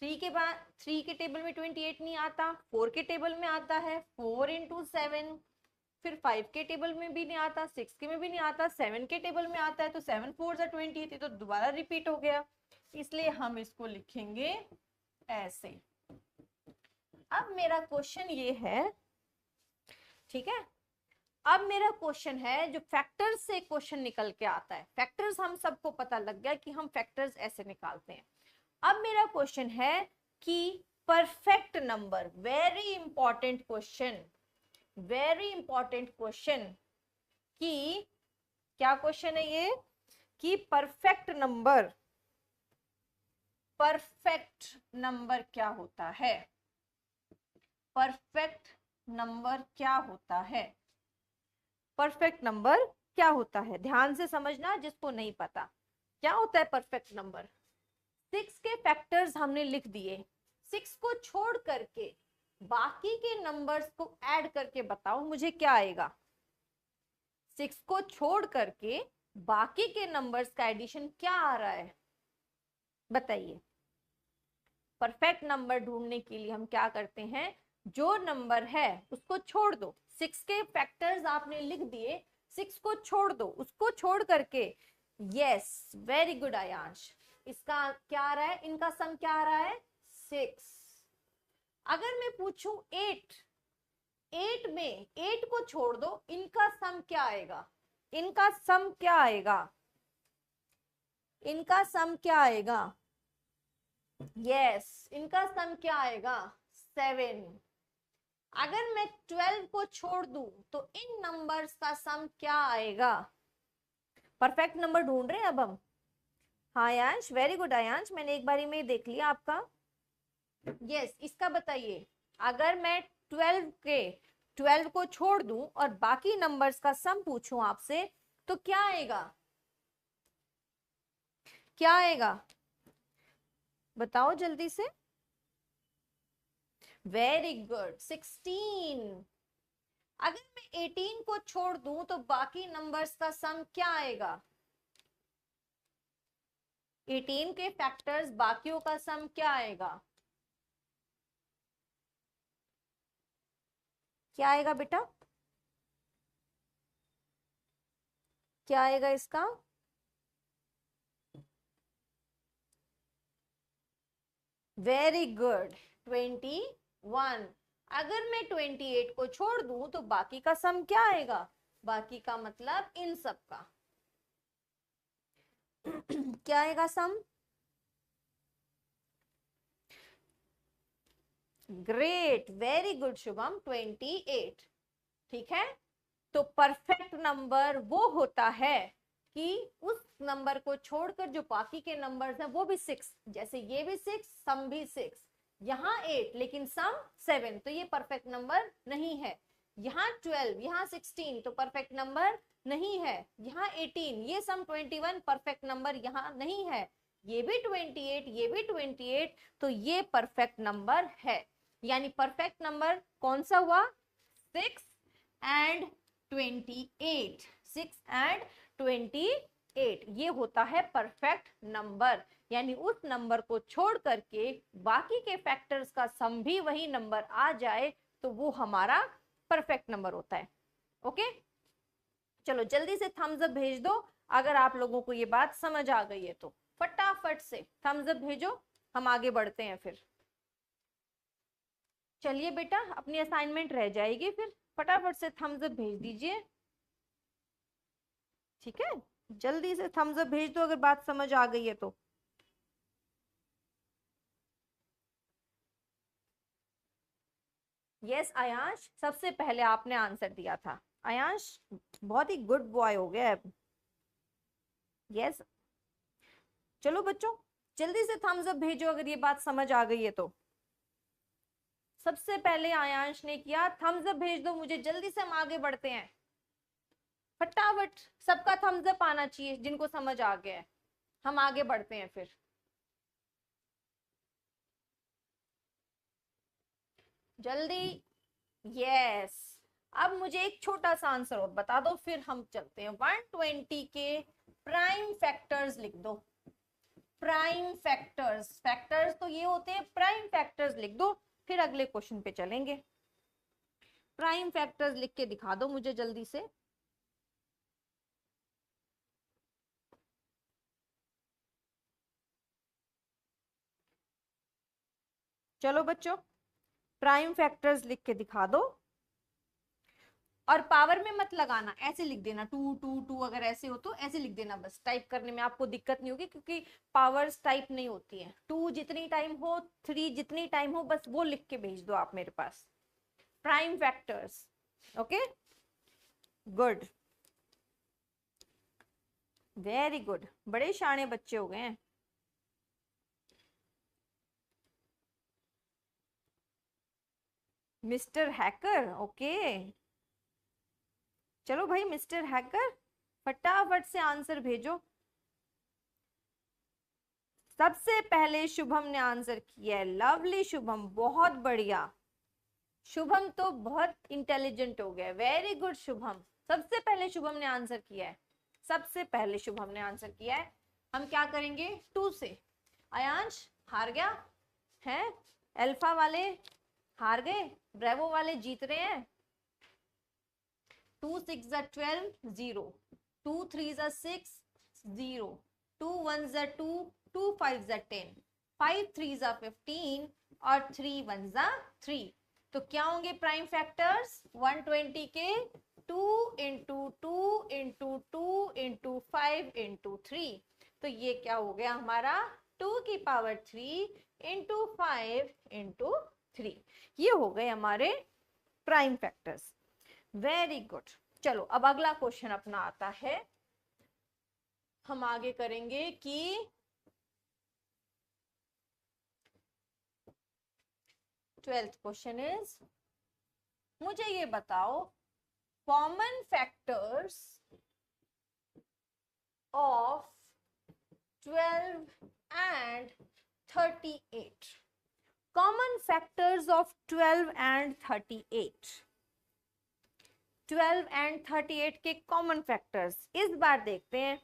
3 के बाद 3 के टेबल में 28 नहीं आता, 4 के टेबल में आता है, 4 इंटू 7, फिर 5 के टेबल में भी नहीं आता, 6 के में भी नहीं आता, 7 के टेबल में आता है, तो 7 4 28, तो दोबारा रिपीट हो गया, इसलिए हम इसको लिखेंगे ऐसे। अब मेरा क्वेश्चन ये है, ठीक है, अब मेरा क्वेश्चन है जो फैक्टर्स से क्वेश्चन निकल के आता है, फैक्टर्स हम सबको पता लग गया कि हम फैक्टर्स ऐसे निकालते हैं। अब मेरा क्वेश्चन है कि perfect number, very important question, very important question, कि क्या क्वेश्चन है ये, कि परफेक्ट नंबर, परफेक्ट नंबर क्या होता है, परफेक्ट नंबर क्या होता है, परफेक्ट नंबर क्या होता है, ध्यान से समझना जिसको नहीं पता क्या होता है परफेक्ट नंबर। 6 के फैक्टर्स हमने लिख दिए, 6 को छोड़ करके बाकी के नंबर्स को ऐड करके बताओ मुझे क्या आएगा। 6 को छोड़ करके बाकी के नंबर्स का एडिशन क्या आ रहा है बताइए। परफेक्ट नंबर ढूंढने के लिए हम क्या करते हैं, जो नंबर है उसको छोड़ दो। 6 के फैक्टर्स आपने लिख दिए, 6 को छोड़ दो, उसको छोड़ करके, यस वेरी गुड आयांश, इसका क्या आ रहा है, इनका सम क्या आ रहा है 6। अगर मैं पूछूं 8 में 8 को छोड़ दो, इनका सम क्या आएगा, इनका सम क्या आएगा, इनका सम क्या आएगा, यस इनका सम क्या आएगा 7। अगर मैं 12 को छोड़ दूं तो इन नंबर्स का सम क्या आएगा। परफेक्ट नंबर ढूंढ रहे हैं अब हम। हाँ आयांश, वेरी गुड आयांश, मैंने एक बारी में देख लिया आपका। यस इसका बताइए, अगर मैं 12 को छोड़ दूं और बाकी नंबर्स का सम पूछूं आपसे तो क्या आएगा, क्या आएगा बताओ जल्दी से। Very good 16। अगर मैं 18 को छोड़ दूं तो बाकी नंबर्स का सम क्या आएगा, 18 के फैक्टर्स बाकियों का सम क्या आएगा, क्या आएगा बेटा, क्या आएगा इसका, वेरी गुड 21। अगर मैं 28 को छोड़ दूं तो बाकी का सम क्या आएगा, बाकी का मतलब इन सब का क्या आएगा sum. Great very good Shubham 28। ठीक है, तो परफेक्ट नंबर वो होता है कि उस नंबर को छोड़कर जो बाकी के नंबर्स हैं वो भी 6, जैसे ये भी 6, सम भी 6, यहाँ 8 लेकिन सम 7, तो ये परफेक्ट नंबर नहीं है। यहाँ 12, यहाँ 16 तो परफेक्ट नंबर नहीं है। यहाँ 18, ये सम 21 परफेक्ट नंबर यहाँ नहीं है। ये भी 28, ये भी 28, तो ये परफेक्ट नंबर है। यानी परफेक्ट नंबर कौन सा हुआ, 6 एंड 28, 6 एंड 28, ये होता है परफेक्ट नंबर। यानी उस नंबर को छोड़ करके बाकी के फैक्टर्स का सम भी वही नंबर आ जाए तो वो हमारा परफेक्ट नंबर होता है। ओके, चलो जल्दी से थम्स अप भेज दो अगर आप लोगों को ये बात समझ आ गई है तो, फटाफट से थम्स अप भेजो, हम आगे बढ़ते हैं फिर। चलिए बेटा, अपनी असाइनमेंट रह जाएगी फिर, फटाफट से थम्स अप भेज दीजिए। ठीक है, जल्दी से थम्स अप भेज दो अगर बात समझ आ गई है तो। यस आयांश, सबसे पहले आपने आंसर दिया था। आयांश बहुत ही गुड बॉय हो गया अब। यस चलो बच्चों, जल्दी से थम्स अप भेजो अगर ये बात समझ आ गई है तो। सबसे पहले आयांश ने किया, थम्स अप भेज दो मुझे जल्दी से, हम आगे बढ़ते हैं फटाफट। सबका थम्स अप आना चाहिए जिनको समझ आ गया है, हम आगे बढ़ते हैं फिर। जल्दी, यस अब मुझे एक छोटा सा आंसर और बता दो फिर हम चलते हैं। 120 के प्राइम फैक्टर्स लिख दो। प्राइम फैक्टर्स, फैक्टर्स तो ये होते हैं, प्राइम फैक्टर्स लिख दो, फिर अगले क्वेश्चन पे चलेंगे। प्राइम फैक्टर्स लिख के दिखा दो मुझे जल्दी से। चलो बच्चों, प्राइम फैक्टर्स लिख के दिखा दो, और पावर में मत लगाना, ऐसे लिख देना 2 2 2, अगर ऐसे हो तो ऐसे लिख देना, बस टाइप करने में आपको दिक्कत नहीं होगी क्योंकि पावर्स टाइप नहीं होती है। 2 जितनी टाइम हो, 3 जितनी टाइम हो, बस वो लिख के भेज दो आप मेरे पास, prime factors. Okay good, very good, बड़े शाणे बच्चे हो गए हैं। मिस्टर हैकर, ओके चलो भाई मिस्टर हैकर, फटाफट से आंसर भेजो। सबसे पहले शुभम ने आंसर किया है। लवली शुभम, बहुत बढ़िया। शुभम तो बहुत इंटेलिजेंट हो गया, वेरी गुड शुभम। सबसे पहले शुभम ने आंसर किया है, सबसे पहले शुभम ने आंसर किया है। हम क्या करेंगे 2 से। अयांश हार गया है, अल्फा वाले हार गए, ब्रेवो वाले जीत रहे हैं। 2 6 12 0, 2 3 6 0, 2 1 2, 2 5 10, 5 3 15 और 3 1 3। तो क्या होंगे प्राइम फैक्टर्स 120 के 2 इंटू 2 इंटू 2 इंटू 5 इंटू 3। तो ये क्या हो गया हमारा 2 की पावर 3 इंटू 5 इंटू 3। ये हो गए हमारे प्राइम फैक्टर्स। Very good. चलो अब अगला क्वेश्चन अपना आता है, हम आगे करेंगे कि 12th क्वेश्चन इज, मुझे ये बताओ common factors of 12 and 38। Common factors of 12 and 38। 12 and 38 के कॉमन फैक्टर्स इस बार देखते हैं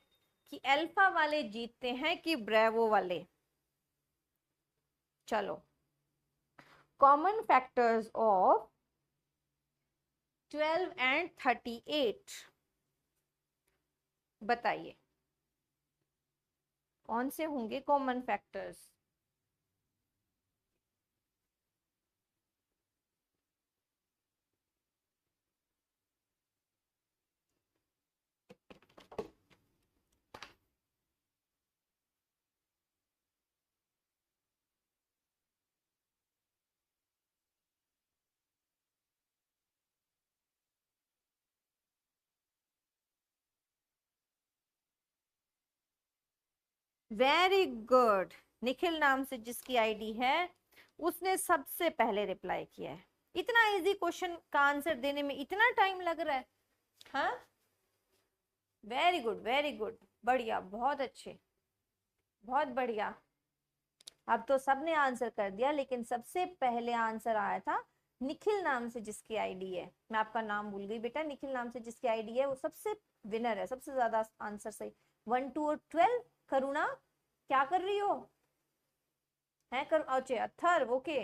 कि अल्फा वाले जीतते हैं कि ब्रेवो वाले। चलो कॉमन फैक्टर्स ऑफ 12 and 38 बताइए कौन से होंगे common factors. Very good. Nikhil नाम से जिसकी आईडी है उसने सबसे पहले रिप्लाई किया है। इतना इजी क्वेश्चन का आंसर देने में इतना टाइम लग रहा है। हाँ वेरी गुड वेरी गुड, बढ़िया, बहुत अच्छे, बहुत बढ़िया। अब तो सबने आंसर कर दिया, लेकिन सबसे पहले आंसर आया था निखिल नाम से जिसकी आईडी है। मैं आपका नाम भूल गई बेटा। निखिल नाम से जिसकी आईडी है वो सबसे विनर है, सबसे ज्यादा आंसर सही। 1 2 और 12। करुणा क्या कर रही हो है कर, अच्छा अथर ओके।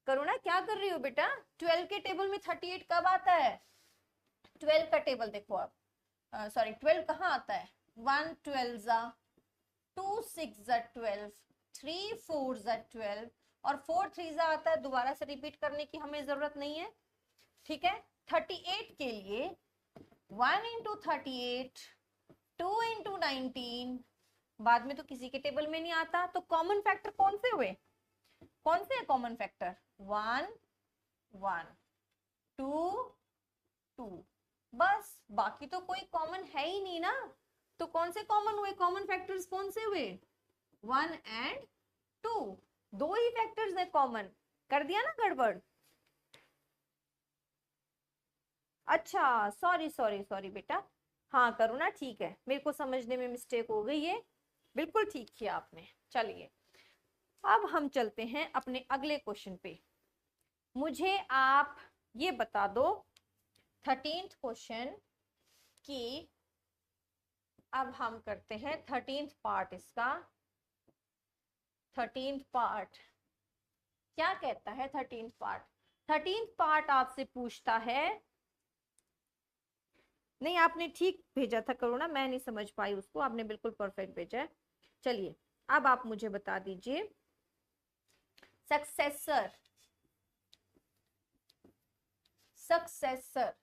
करुणा क्या कर रही हो बेटा। 12 के टेबल में 38 कब आता है। 12 का टेबल देखो आप, सॉरी 12 कहाँ आता है। 1 12 जा, 2 6 जा 12, 3 4 जा 12 और 4 3 जा आता है। दोबारा से रिपीट करने की हमें जरूरत नहीं है, ठीक है। 38 के लिए 1 इंटू 38, 2 इंटू 19, बाद में तो किसी के टेबल में नहीं आता। तो कॉमन फैक्टर कौन से हुए, कौन से है कॉमन फैक्टर। 1 1 2 2, बस, बाकी तो कोई कॉमन है ही नहीं ना। तो कौन से कॉमन हुए, कॉमन फैक्टर्स कौन से हुए 1 and 2। दो ही फैक्टर्स है कॉमन, कर दिया ना गड़बड़। अच्छा सॉरी सॉरी सॉरी बेटा, हाँ करुणा ठीक है, मेरे को समझने में मिस्टेक हो गई है, बिल्कुल ठीक किया आपने। चलिए अब हम चलते हैं अपने अगले क्वेश्चन पे। मुझे आप ये बता दो 13th क्वेश्चन की, अब हम करते हैं 13th पार्ट इसका। 13th पार्ट क्या कहता है 13th पार्ट। 13th पार्ट आपसे पूछता है, नहीं आपने ठीक भेजा था करुणा, मैं नहीं समझ पाई उसको, आपने बिल्कुल परफेक्ट भेजा है। चलिए अब आप मुझे बता दीजिए सक्सेसर, सक्सेसर,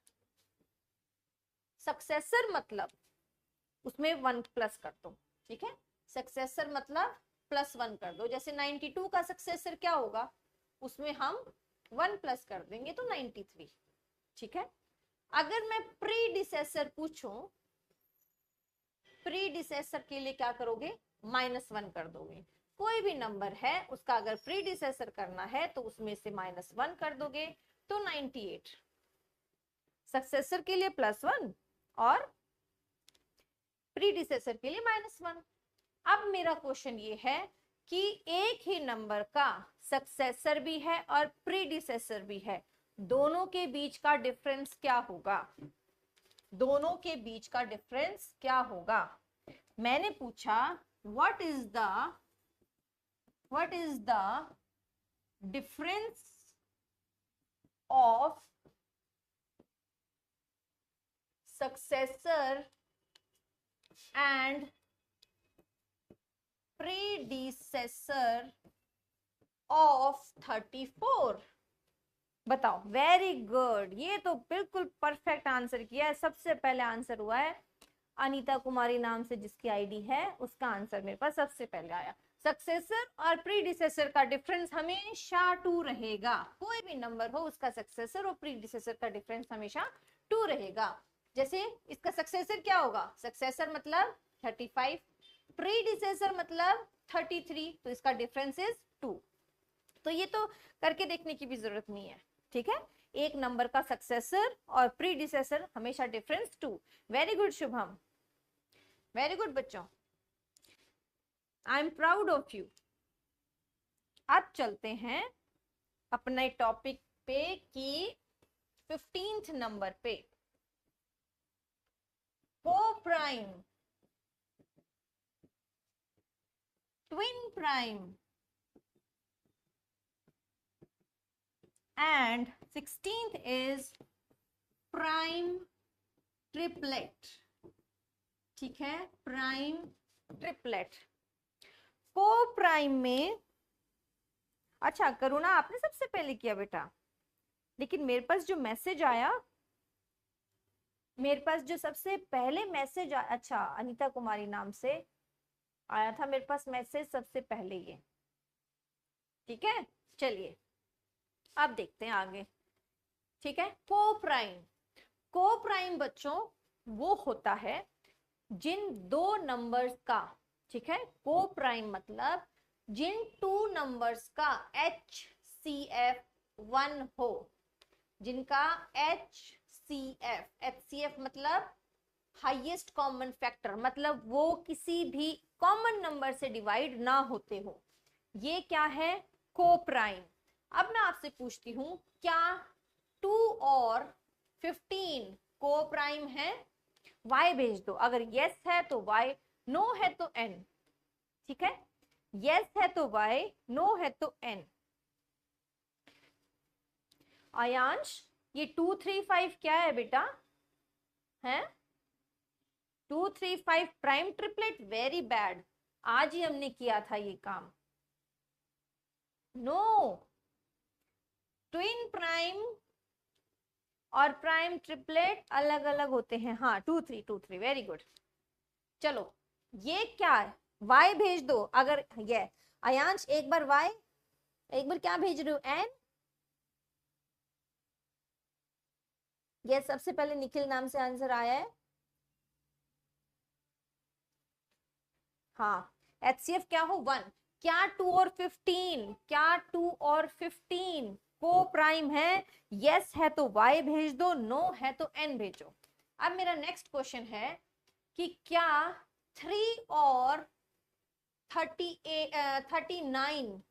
सक्सेसर मतलब उसमें 1 प्लस कर दो, ठीक है। सक्सेसर मतलब +1 कर दो। जैसे 92 का सक्सेसर क्या होगा, उसमें हम 1 प्लस कर देंगे तो 93, ठीक है। अगर मैं प्रीडिसेसर पूछूं, प्रीडिसेसर के लिए क्या करोगे -1 कर दोगे। कोई भी नंबर है उसका अगर प्रीडिसेसर करना है तो उसमें से -1 कर दोगे तो 98। सक्सेसर के लिए +1 और प्रीडिसेसर के लिए -1। अब मेरा क्वेश्चन ये है कि एक ही नंबर का सक्सेसर भी है और प्रीडिसेसर भी है, दोनों के बीच का डिफरेंस क्या होगा? दोनों के बीच का डिफरेंस क्या होगा? मैंने पूछा what is the difference of successor and predecessor of 34। बताओ। वेरी गुड, ये तो बिल्कुल परफेक्ट आंसर किया है। सबसे पहले आंसर हुआ है अनीता कुमारी नाम से जिसकी आईडी है, उसका आंसर मेरे पास सबसे पहले आया। सक्सेसर और प्रीडिसेसर का डिफरेंस हमेशा 2 रहेगा। कोई भी नंबर हो उसका सक्सेसर और प्रीडिसेसर का डिफरेंस हमेशा 2 रहेगा। जैसे इसका सक्सेसर क्या होगा? सक्सेसर मतलब 35, प्रीडिसेसर मतलब 33, तो इसका डिफरेंस इज 2। तो ये तो करके देखने की भी जरूरत नहीं है, ठीक है। एक नंबर का सक्सेसर और प्रीडिसेसर हमेशा difference 2। Very good Shubham, very good बच्चों, I am proud of you. अब चलते हैं अपने टॉपिक पे कि 15th नंबर पे को prime, twin prime and 16th is prime triplet। ठीक है, प्राइम ट्रिपलेट। को प्राइम में, अच्छा करुणा आपने सबसे पहले किया बेटा, लेकिन मेरे पास जो मैसेज आया, मेरे पास जो सबसे पहले मैसेज अच्छा अनीता कुमारी नाम से आया था मेरे पास मैसेज सबसे पहले ये, ठीक है। चलिए अब देखते हैं आगे, ठीक है। को प्राइम बच्चों वो होता है जिन दो नंबर्स का, ठीक है, को प्राइम मतलब जिन 2 नंबर्स का HCF 1 हो, जिनका HCF मतलब हाईएस्ट कॉमन फैक्टर, मतलब वो किसी भी कॉमन नंबर से डिवाइड ना होते हो, ये क्या है? को प्राइम। अब मैं आपसे पूछती हूं, क्या 2 और 15 को प्राइम है? y भेज दो। अगर yes है तो y, no है तो n, ठीक है। yes है तो y, no है तो n। आयांश ये 2 3 5 क्या है बेटा? है 2 3 5 प्राइम ट्रिपलेट? वेरी बैड, आज ही हमने किया था ये काम। नो, ट्विन प्राइम और प्राइम ट्रिपलेट अलग अलग होते हैं। हाँ 2 3, वेरी गुड। चलो ये क्या है? y भेज दो। अगर ये आयांश एक बार y, एक बार क्या भेज रहे हो? n। ये सबसे पहले निखिल नाम से आंसर आया है। हाँ HCF क्या हो? 1। क्या 2 और 15, क्या 2 और 15 को प्राइम है? यस है तो y भेज दो, नो है तो n भेजो। अब मेरा नेक्स्ट क्वेश्चन है कि क्या 3 और 39,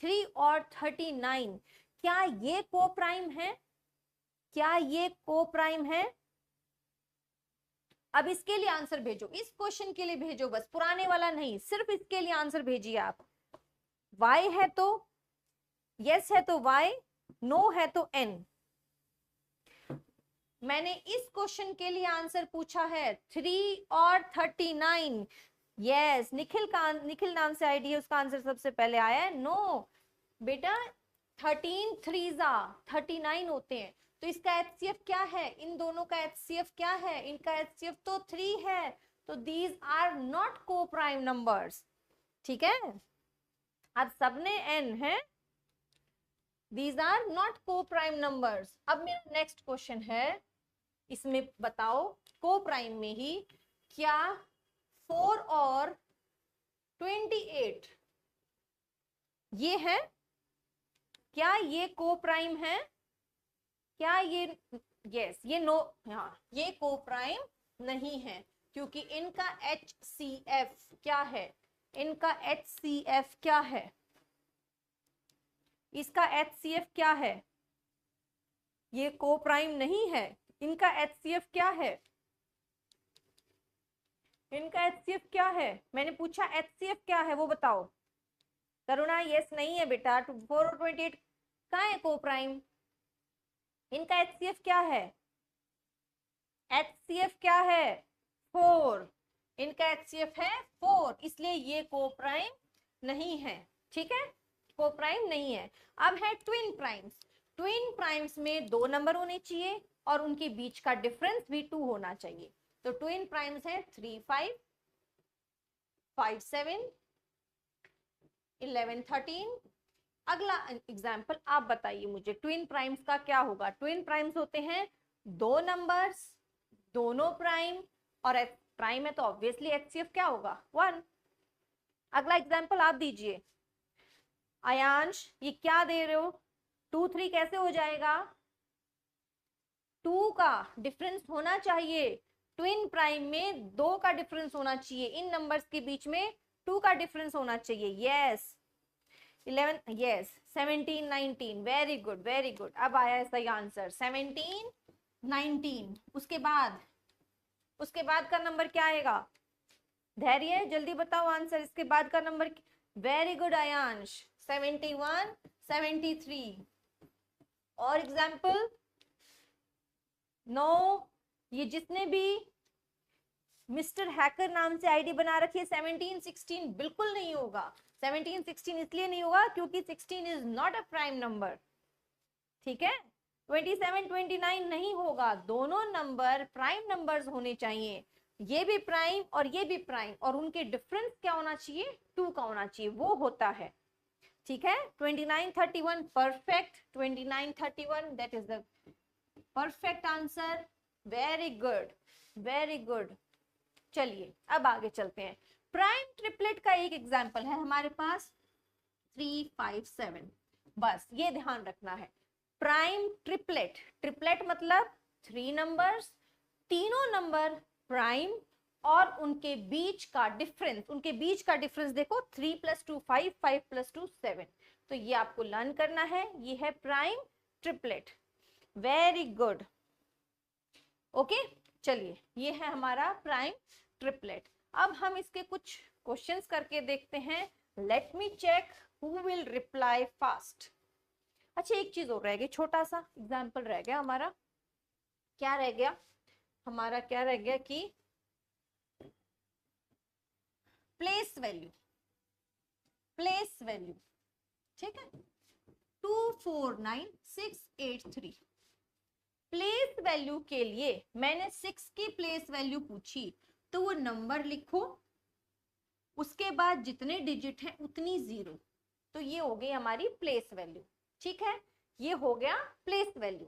3 और 39 क्या ये को प्राइम है? क्या ये को प्राइम है? अब इसके लिए आंसर भेजो, इस क्वेश्चन के लिए भेजो, बस पुराने वाला नहीं, सिर्फ इसके लिए आंसर भेजिए आप। y है तो yes है तो y, no है तो n। मैंने इस क्वेश्चन के लिए आंसर पूछा है 3 और 39। यस निखिल नाम से आईडी है, उसका आंसर सबसे पहले आया है। नो बेटा 13 3 39 होते हैं, तो इसका HCF क्या है? इन दोनों का HCF क्या है? इनका HCF तो 3 है, तो दीज आर नॉट को प्राइम नंबर्स, ठीक है। अब सबने n है, दीज आर नॉट को प्राइम नंबर्स। अब मेरा नेक्स्ट क्वेश्चन है, इसमें बताओ को प्राइम में ही क्या 4 और 28 ये है? क्या ये को प्राइम है? क्या ये यस ये नो, हाँ ये को प्राइम नहीं है, क्योंकि इनका HCF क्या है? इनका HCF क्या है, इसका HCF क्या है, ये को प्राइम नहीं है, इनका HCF क्या है, इनका HCF क्या है, मैंने पूछा HCF क्या है वो बताओ। करुणा यस नहीं है बेटा, 4 और 28 कहाँ है को प्राइम, इनका HCF क्या है, HCF क्या है 4, इनका HCF है 4, इसलिए ये को प्राइम नहीं है। ठीक है, को प्राइम नहीं है। अब है ट्विन प्राइम्स, ट्विन प्राइम्स में 2 नंबर होने चाहिए और उनके बीच का डिफरेंस भी 2 होना चाहिए। तो ट्विन प्राइम्स है 3 5 5 7 11 13। अगला एग्जाम्पल आप बताइए मुझे, ट्विन प्राइम्स का क्या होगा। ट्विन प्राइम्स होते हैं 2 नंबर्स, दोनों प्राइम, और प्राइम है तो ऑब्वियसली HCF क्या होगा 1। अगला एग्जाम्पल आप दीजिए। आयांश ये क्या दे रहे हो, 2 3 कैसे हो जाएगा, 2 का डिफरेंस होना चाहिए, ट्विन प्राइम में 2 का डिफरेंस होना चाहिए, इन नंबर्स के बीच में 2 का डिफरेंस होना चाहिए। Yes 11 yes 17 19 very good very good. अब आया सही आंसर 17 19। उसके बाद का नंबर क्या आएगा, धैर्य जल्दी बताओ आंसर, इसके बाद का नंबर। Very good Aayansh 71 73। और एग्जाम्पल नो, ये जिसने भी मिस्टर हैकर नाम से आईडी बना रखी है 17 16 बिल्कुल नहीं होगा। 17 16 इसलिए नहीं होगा क्योंकि 16 is not a prime number. ठीक है, 27 29 नहीं होगा, दोनों नंबर प्राइम नंबर्स होने चाहिए, ये भी प्राइम और ये भी प्राइम, और उनके डिफरेंस क्या होना चाहिए 2 का होना चाहिए, वो होता है। ठीक है, 29 31 perfect, 29 31 that is the perfect answer. Very good very good. चलिए अब आगे चलते हैं। प्राइम ट्रिपलेट का एक एग्जांपल है हमारे पास 3 5 7। बस ये ध्यान रखना है, प्राइम ट्रिपलेट, ट्रिपलेट मतलब 3 नंबर्स, तीनों नंबर प्राइम, और उनके बीच का डिफरेंस, उनके बीच का डिफरेंस देखो 3 + 2 5 5 + 2 7। तो ये आपको लर्न करना है, ये है prime triplet. Very good okay. चलिए ये है हमारा प्राइम ट्रिपलेट। अब हम इसके कुछ क्वेश्चंस करके देखते हैं। Let me check who will reply fast. अच्छा एक चीज और रह गई, छोटा सा एग्जाम्पल रह गया हमारा। क्या रह गया हमारा, क्या रह गया कि प्लेस वैल्यू, प्लेस वैल्यू। ठीक है, 249683। प्लेस वैल्यू के लिए मैंने 6 की प्लेस वैल्यू पूछी, तो वो नंबर लिखो, उसके बाद जितने डिजिट है उतनी 0, तो ये हो गई हमारी प्लेस वैल्यू। ठीक है, ये हो गया place value.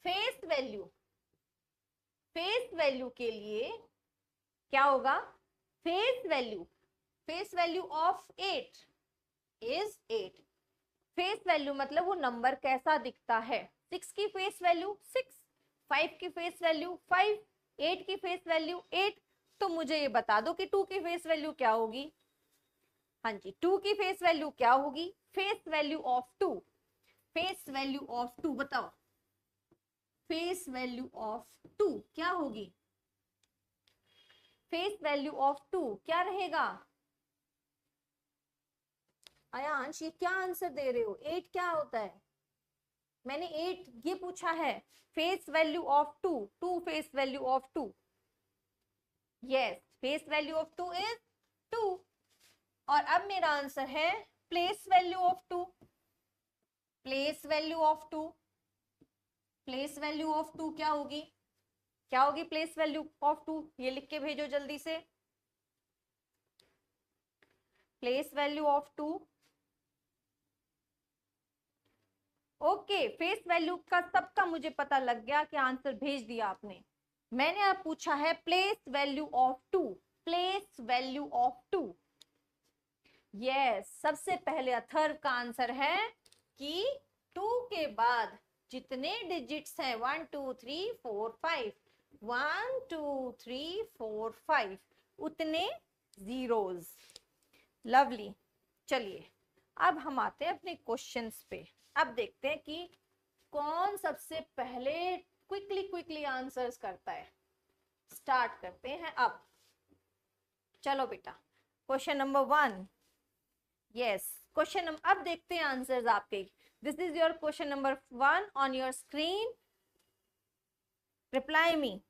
Face value, face value के लिए क्या होगा, face value of 8 is 8। Face value मतलब वो नंबर कैसा दिखता है। 6 की फेस वैल्यू 6, 5 की फेस वैल्यू 5, 8 की फेस वैल्यू 8। तो मुझे ये बता दो कि 2 की फेस वैल्यू क्या होगी। हाँ जी, 2 की फेस वैल्यू क्या होगी, face value of 2, face value of 2 बताओ, फेस वैल्यू ऑफ 2 क्या होगी, फेस वैल्यू ऑफ 2 क्या रहेगा। आयांश ये क्या आंसर दे रहे हो, 8 क्या होता है, मैंने 8 ये पूछा है। Face value of 2, 2 face value of 2। Yes, face value of 2 is 2। और अब मेरा आंसर है place value of 2, place value of 2, place value of 2 क्या होगी, क्या होगी प्लेस वैल्यू ऑफ 2, ये लिख के भेजो जल्दी से। Place value of 2, okay, face value का सबका मुझे पता लग गया कि आंसर भेज दिया आपने। मैंने अब पूछा है place value of 2, place value of 2। Yes, सबसे पहले अथर का आंसर है कि 2 के बाद जितने डिजिट्स हैं 1 2 3 4 5, 1 2 3 4 5, उतने जीरोज। लवली। चलिए अब हम आते हैं अपने क्वेश्चंस पे। अब देखते हैं कि कौन सबसे पहले क्विकली क्विकली आंसर्स करता है। स्टार्ट करते हैं अब। चलो बेटा, question number 1। Yes, question number, अब देखते हैं आंसर्स आपके। This is your question number 1 on your screen. Reply me.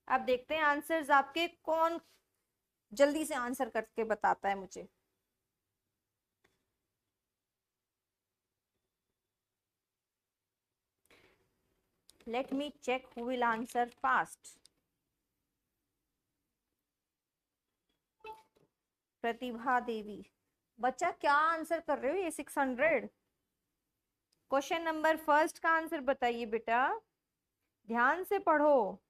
अब देखते हैं आंसर्स आपके, कौन जल्दी से आंसर करके बताता है मुझे। Let me check who will answer fast. Pratibha Devi. बच्चा क्या आंसर कर रहे हो ये 600? क्वेश्चन नंबर फर्स्ट का आंसर बताइए बेटा, ध्यान से पढ़ो।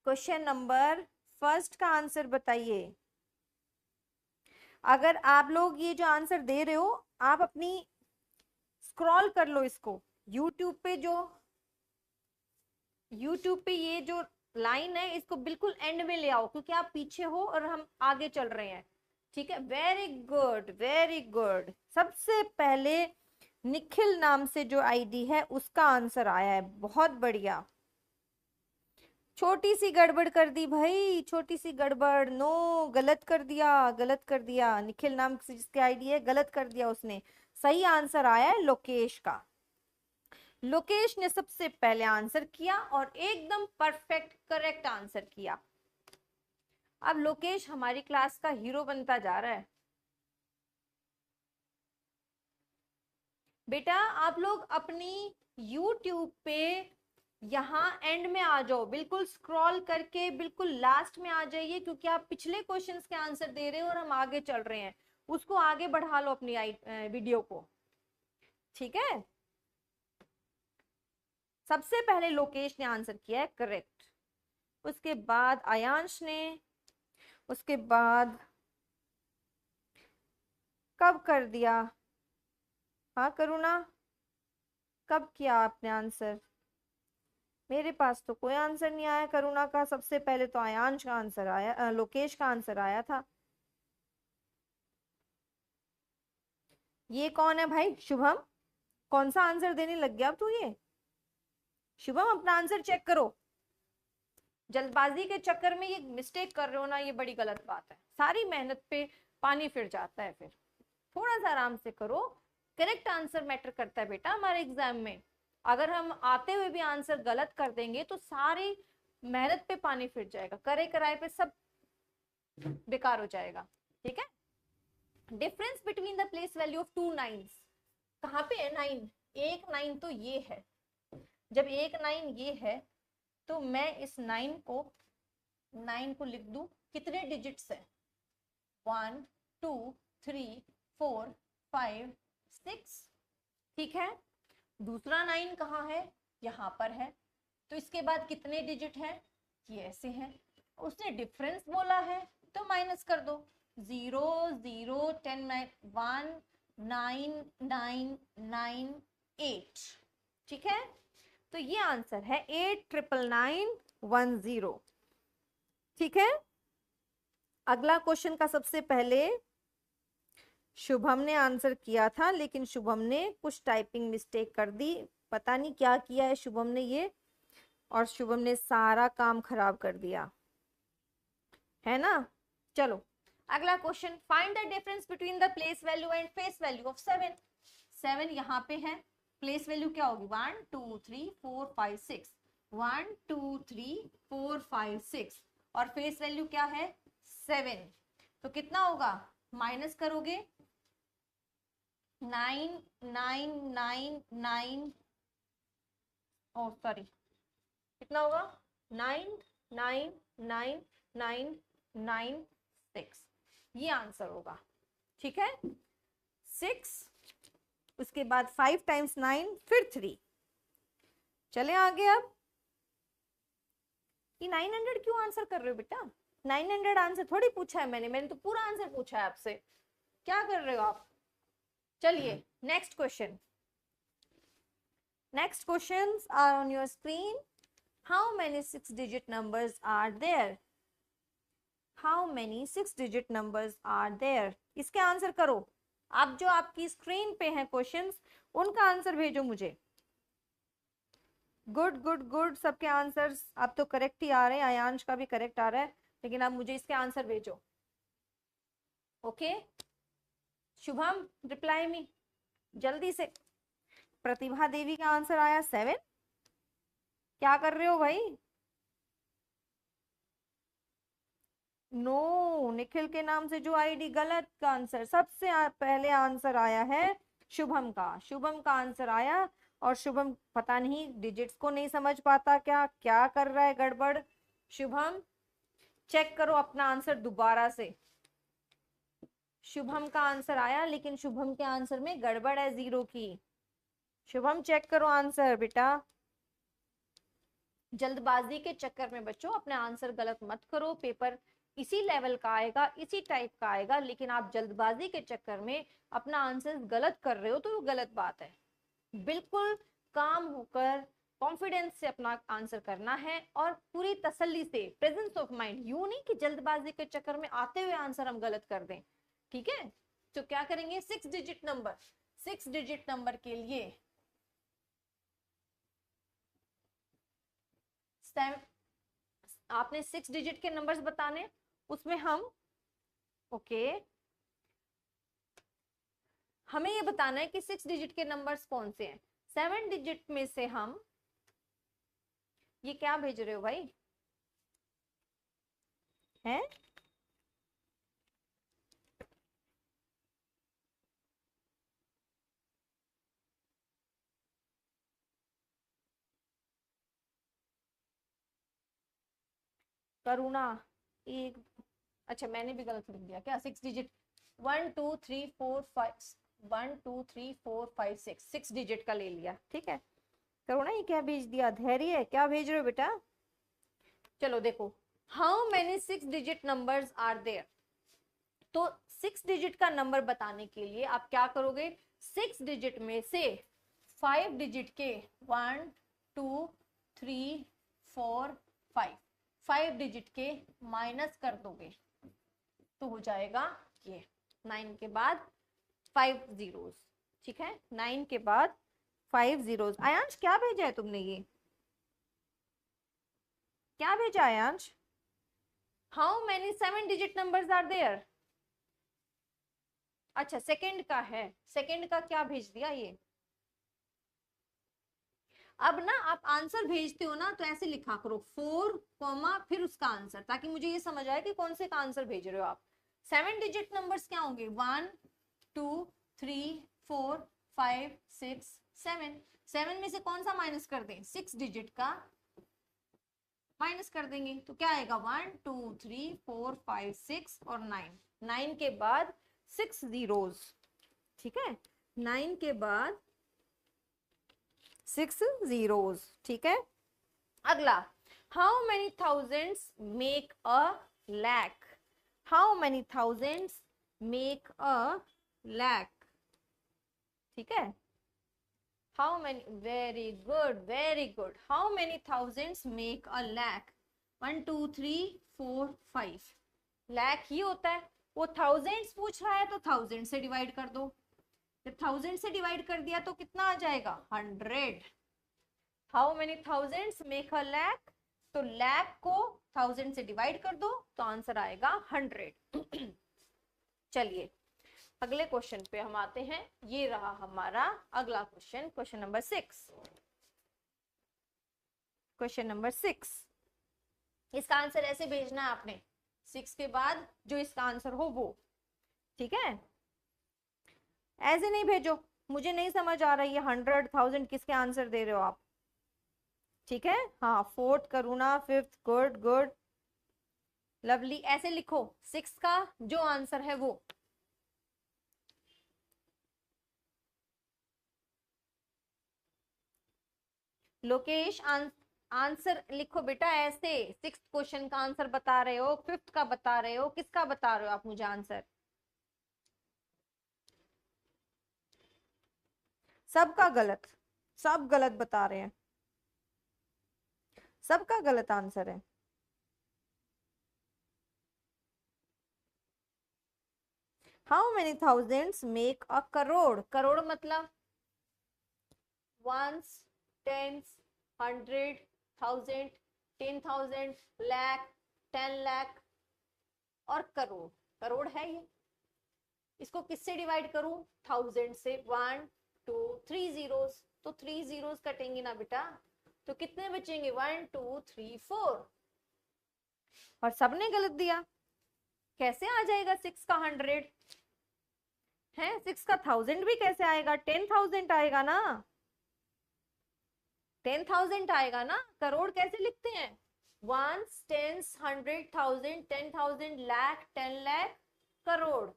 क्वेश्चन नंबर फर्स्ट का आंसर बताइए। अगर आप लोग ये जो आंसर दे रहे हो, आप अपनी स्क्रॉल कर लो इसको। यूट्यूब पे ये जो लाइन है इसको बिल्कुल एंड में ले आओ, क्योंकि आप पीछे हो और हम आगे चल रहे हैं। ठीक है, वेरी गुड वेरी गुड। सबसे पहले निखिल नाम से जो आईडी है उसका आंसर आया है, बहुत बढ़िया। छोटी सी गड़बड़ कर दी भाई, छोटी सी गड़बड़। नो, गलत कर दिया, गलत कर दिया। निखिल नाम से जिसकी आईडी है, गलत कर दिया उसने। सही आंसर आया है लोकेश का। लोकेश ने सबसे पहले आंसर किया और एकदम परफेक्ट करेक्ट आंसर किया। अब लोकेश हमारी क्लास का हीरो बनता जा रहा है। बेटा आप लोग अपनी YouTube पे यहाँ एंड में आ जाओ, बिल्कुल स्क्रॉल करके बिल्कुल लास्ट में आ जाइए, क्योंकि आप पिछले क्वेश्चंस के आंसर दे रहे हो और हम आगे चल रहे हैं। उसको आगे बढ़ा लो अपनी वीडियो को, ठीक है। सबसे पहले लोकेश ने आंसर किया है करेक्ट, उसके बाद आयांश ने, उसके बाद कब कर दिया, हाँ करुणा, कब किया आपने आंसर? मेरे पास तो कोई आंसर नहीं आया करुणा का। सबसे पहले तो आयांश का आंसर आया, लोकेश का आंसर आया था। ये कौन है भाई? शुभम। कौन सा आंसर देने लग गया अब तू? ये शुभम अपना आंसर चेक करो। जल्दबाजी के चक्कर में ये मिस्टेक कर रहे हो ना, ये बड़ी गलत बात है। सारी मेहनत पे पानी फिर जाता है। फिर थोड़ा सा आराम से करो। करेक्ट आंसर मैटर करता है बेटा हमारे एग्जाम में। अगर हम आते हुए भी आंसर गलत कर देंगे तो सारी मेहनत पे पानी फिर जाएगा, करे कराए पे सब बेकार हो जाएगा। ठीक है। Difference between the place value of 2 9s। कहाँ पे है 9? एक 9 तो ये है। जब एक 9 ये है तो मैं इस 9 को लिख दूं, कितने डिजिट्स है? 1 2 3 4 5 6। ठीक है। दूसरा 9 कहाँ है? यहाँ पर है। तो इसके बाद कितने डिजिट है? ये ऐसे है। उसने डिफरेंस बोला है तो माइनस कर दो। 0 0 10 9 1 9 9 9 8। ठीक है। तो ये आंसर है 8,999,10। ठीक है। अगला क्वेश्चन का सबसे पहले शुभम ने आंसर किया था, लेकिन शुभम ने कुछ टाइपिंग मिस्टेक कर दी। पता नहीं क्या किया है शुभम ने ये, और शुभम ने सारा काम खराब कर दिया है ना। चलो अगला question, find the difference between the place value and face value of 7। 7 यहाँ पे है, प्लेस वैल्यू क्या होगी? 1 2 3 4 5 6। 1 2 3 4 5 6 और फेस वैल्यू क्या है? 7। तो कितना होगा? माइनस करोगे 9 9 9 9, ओ सॉरी, कितना होगा? 9 9 9 9 9 6। ये आंसर होगा। ठीक है। 6, उसके बाद 5 टाइम्स 9 फिर 3। चले आगे। अब ये 900 क्यों आंसर कर रहे हो बेटा? 900 आंसर थोड़ी पूछा है मैंने तो पूरा आंसर पूछा है आपसे। क्या कर रहे हो आप? चलिए next question. Next questions are on your screen. How many 6 digit numbers are there? How many 6 digit numbers are there? इसके आंसर करो। आप जो आपकी स्क्रीन पे हैं क्वेश्चंस, उनका आंसर भेजो मुझे। गुड गुड गुड, सबके आंसर्स अब तो करेक्ट ही आ रहे हैं, आयांश का भी करेक्ट आ रहा है, लेकिन आप मुझे इसके आंसर भेजो। ओके शुभम, रिप्लाई मी जल्दी से। प्रतिभा देवी का आंसर आया 7। क्या कर रहे हो भाई? नो, निखिल के नाम से जो आईडी, गलत का आंसर। सबसे पहले आंसर आया है शुभम का। शुभम का आंसर आया, और शुभम पता नहीं डिजिट्स को नहीं समझ पाता क्या, क्या कर रहा है गड़बड़। शुभम चेक करो अपना आंसर दोबारा से। शुभम का आंसर आया, लेकिन शुभम के आंसर में गड़बड़ है 0 की। शुभम चेक करो आंसर बेटा। जल्दबाजी के चक्कर में बच्चों अपने आंसर गलत मत करो। पेपर इसी लेवल का आएगा, इसी टाइप का आएगा, लेकिन आप जल्दबाजी के चक्कर में अपना आंसर गलत कर रहे हो तो वो गलत बात है। बिल्कुल काम होकर कॉन्फिडेंस से अपना आंसर करना है, और पूरी तसल्ली से, प्रेजेंस ऑफ माइंड। यूं नहीं कि जल्दबाजी के चक्कर में आते हुए आंसर हम गलत कर दें। ठीक है, तो क्या करेंगे? 6 डिजिट नंबर, 6 डिजिट नंबर के लिए आपने 6 डिजिट के नंबर्स बताने, उसमें हम ओके हमें ये बताना है कि 6 डिजिट के नंबर्स कौन से हैं। 7 डिजिट में से हम, ये क्या भेज रहे हो भाई? हैं? करुणा एक, अच्छा मैंने भी गलत लिख दिया क्या? 6 डिजिट, 1 2 3 4 5, 1 2 3 4 5 6, 6 डिजिट का ले लिया। ठीक है करुणा, ये क्या भेज दिया? धैर्य क्या भेज रहे हो बेटा? चलो देखो, how many 6 digit numbers are there. तो 6 डिजिट का नंबर बताने के लिए आप क्या करोगे? 6 डिजिट में से 5 डिजिट के 1 2 3 4 5, 5 डिजिट के माइनस कर दोगे तो हो जाएगा ये 9 के बाद 5 जीरोस। ठीक है, 9 के बाद 5 जीरोस। आयांश क्या भेजा है तुमने? ये क्या भेजा Aayansh? How many 7 digit numbers are there? अच्छा सेकंड का है, सेकंड का क्या भेज दिया ये? अब ना आप आंसर भेजते हो ना, तो ऐसे लिखा करो 4 कॉमा फिर उसका आंसर, ताकि मुझे ये समझ आए कि कौन से का आंसर भेज रहे हो आप। 7 डिजिट नंबर्स क्या होंगे? 1 2 3 4 5 6 7। 7 में से कौन सा माइनस कर दें? 6 डिजिट का माइनस कर देंगे, तो क्या आएगा? 1 2 3 4 5 6 और 9। 9 के बाद 6 जीरोस। ठीक है, 9 के बाद 6 जीरोस। ठीक है, अगला, how many thousands make a lakh? How many thousands make a lakh? ठीक है, how many, very good very good, how many thousands make a lakh? 1 2 3 4 5, lakh ही होता है। वो थाउजेंड्स पूछ रहा है तो थाउजेंड से डिवाइड कर दो। जब थाउजेंड से डिवाइड कर दिया तो कितना आ जाएगा? 100। How many thousands make a lakh? तो लैक को थाउजेंड से डिवाइड कर दो तो आंसर आएगा 100। चलिए अगले क्वेश्चन पे हम आते हैं। ये रहा हमारा अगला question, question number 6। Question number 6, इसका आंसर ऐसे भेजना है आपने, 6 के बाद जो इसका आंसर हो वो। ठीक है, ऐसे नहीं भेजो, मुझे नहीं समझ आ रहा है ये 100 1000 किसके आंसर दे रहे हो आप। ठीक है, हाँ, फोर्थ करुणा, फिफ्थ, गुड गुड लवली, ऐसे लिखो 6 का जो आंसर है वो। लोकेश आंसर लिखो बेटा ऐसे। 6th क्वेश्चन का आंसर बता रहे हो, 5th का बता रहे हो, किसका बता रहे हो आप मुझे आंसर? सबका गलत, सब गलत बता रहे हैं। सबका गलत आंसर है। How many thousands make a crore? Crore मतलब ones, tens, hundred, thousand, 10,000, lakh, 10 lakh और करोड़। करोड़ है ये। इसको किससे डिवाइड करूं? 1000 से। 1 2 3 जीरोस, तो 3 जीरोस कटेंगे ना बेटा, तो कितने बचेंगे? 1 2 3 4। और सबने गलत दिया। कैसे आ जाएगा 6 का 100 है? 6 का 1000 भी कैसे आएगा? 10,000 आएगा ना, 10,000 आएगा ना। करोड़ कैसे लिखते हैं? Ones, tens, 100,000, 10,000, lakh, 10 lakh, crore.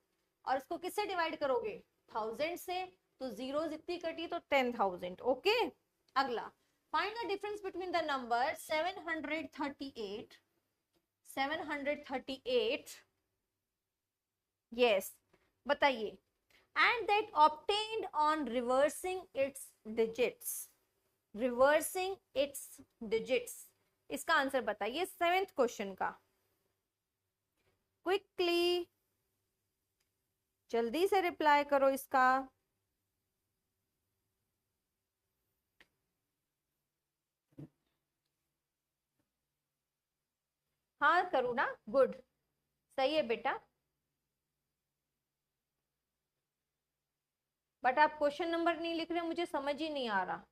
और इसको किससे डिवाइड करोगे? 1000 से। तो जीरो इतनी कटी तो 10,000। ओके। अगला, find the difference between the number 738, 738, yes, बताइए, and that obtained on reversing its digits, reversing its digits. इसका आंसर बताइए 7th क्वेश्चन का, क्विकली, जल्दी से रिप्लाई करो इसका। हाँ करूँ ना? गुड, सही है बेटा। बट आप क्वेश्चन नंबर नहीं लिख रहे, मुझे समझ ही नहीं आ रहा।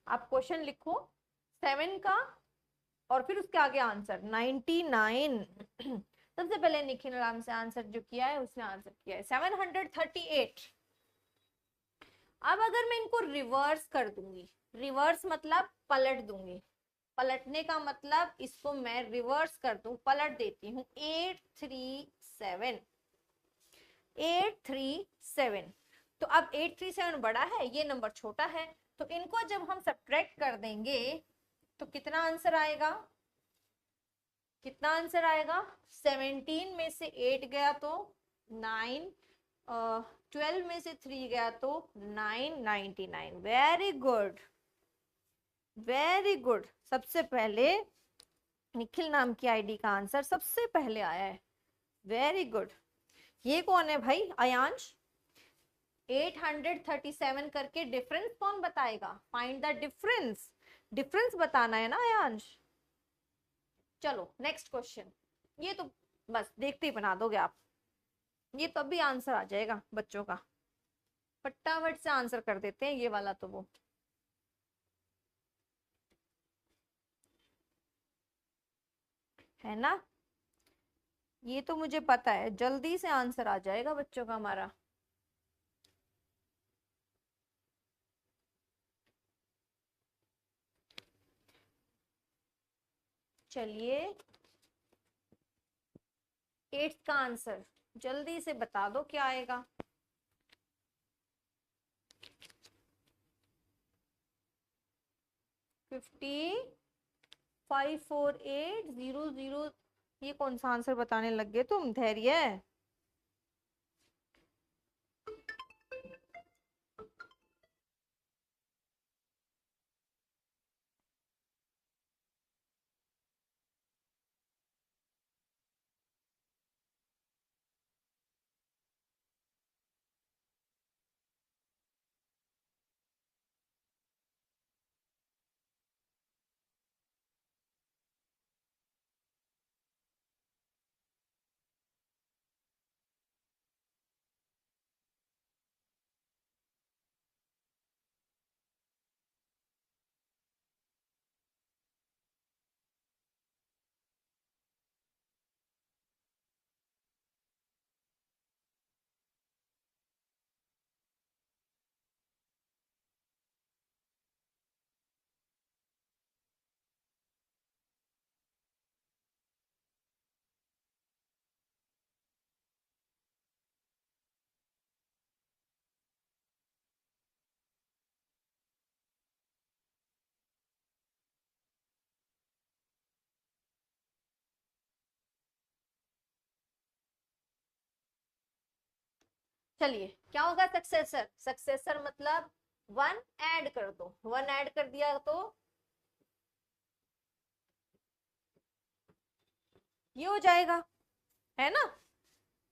आप क्वेश्चन लिखो 7 का और फिर उसके आगे आंसर 99। सबसे पहले निखिल राम से आंसर जो किया है उसने आंसर किया है 738। अब अगर मैं इनको रिवर्स कर दूंगी, रिवर्स मतलब पलट दूंगी, पलटने का मतलब इसको मैं रिवर्स कर दूं, पलट देती हूँ। 837, 837। तो अब 837 बड़ा है, ये नंबर छोटा है, तो इनको जब हम सब्ट्रैक्ट कर देंगे तो कितना आंसर आएगा? कितना आंसर आएगा? 17 में से 8 गया तो 9, 12 में से 3 गया तो 999। Very good, very good. सबसे पहले निखिल नाम की आईडी का आंसर सबसे पहले आया है। Very good. ये कौन है भाई? अयांश। 837 करके डिफरेंस कौन बताएगा? फाइंड द डिफरेंस, डिफरेंस बताना है ना अयांश। चलो नेक्स्ट क्वेश्चन। ये तो बस देखते ही बना दोगे आप, ये तो अभी आंसर आ जाएगा बच्चों का, फटाफट से आंसर कर देते हैं ये वाला तो वो। है ना? ये तो मुझे पता है, जल्दी से आंसर आ जाएगा बच्चों का हमारा। चलिए 8th का आंसर जल्दी से बता दो क्या आएगा। 554800। ये कौन सा आंसर बताने लग गए तुम? धैर्य। चलिए क्या होगा? सक्सेसर, सक्सेसर मतलब 1 ऐड कर दो, 1 ऐड कर दिया तो ये हो जाएगा, है ना।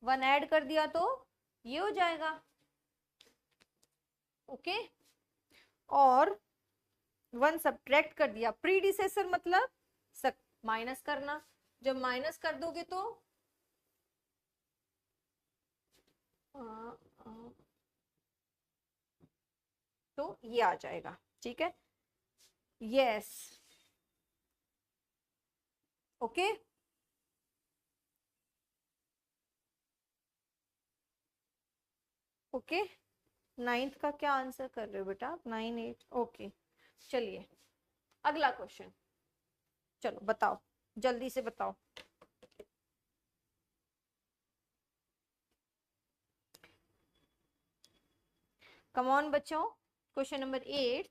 1 ऐड कर दिया तो ये हो जाएगा, ओके। और 1 सब्ट्रैक्ट कर दिया, प्रीडिसेसर मतलब माइनस करना, जब माइनस कर दोगे तो आ, आ, तो ये आ जाएगा, ठीक है। Yes, okay. ओके, 9th का क्या आंसर कर रहे हो बेटा? 9 8, ओके। चलिए अगला क्वेश्चन, चलो बताओ, जल्दी से बताओ। कम ऑन बच्चों, क्वेश्चन नंबर 8,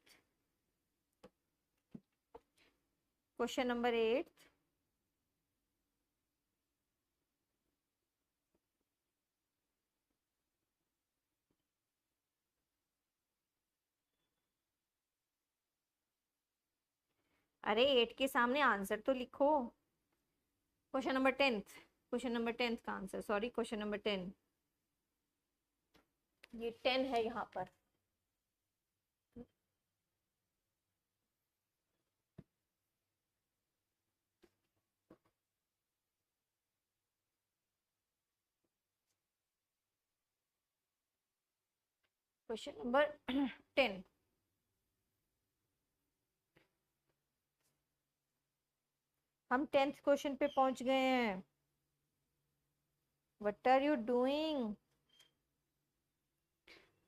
क्वेश्चन नंबर 8। अरे 8 के सामने आंसर तो लिखो। Question number 10th, question number 10th का आंसर, सॉरी क्वेश्चन नंबर 10, ये 10 है यहाँ पर। क्वेश्चन नंबर 10, हम 10th क्वेश्चन पे पहुंच गए हैं। What are you doing?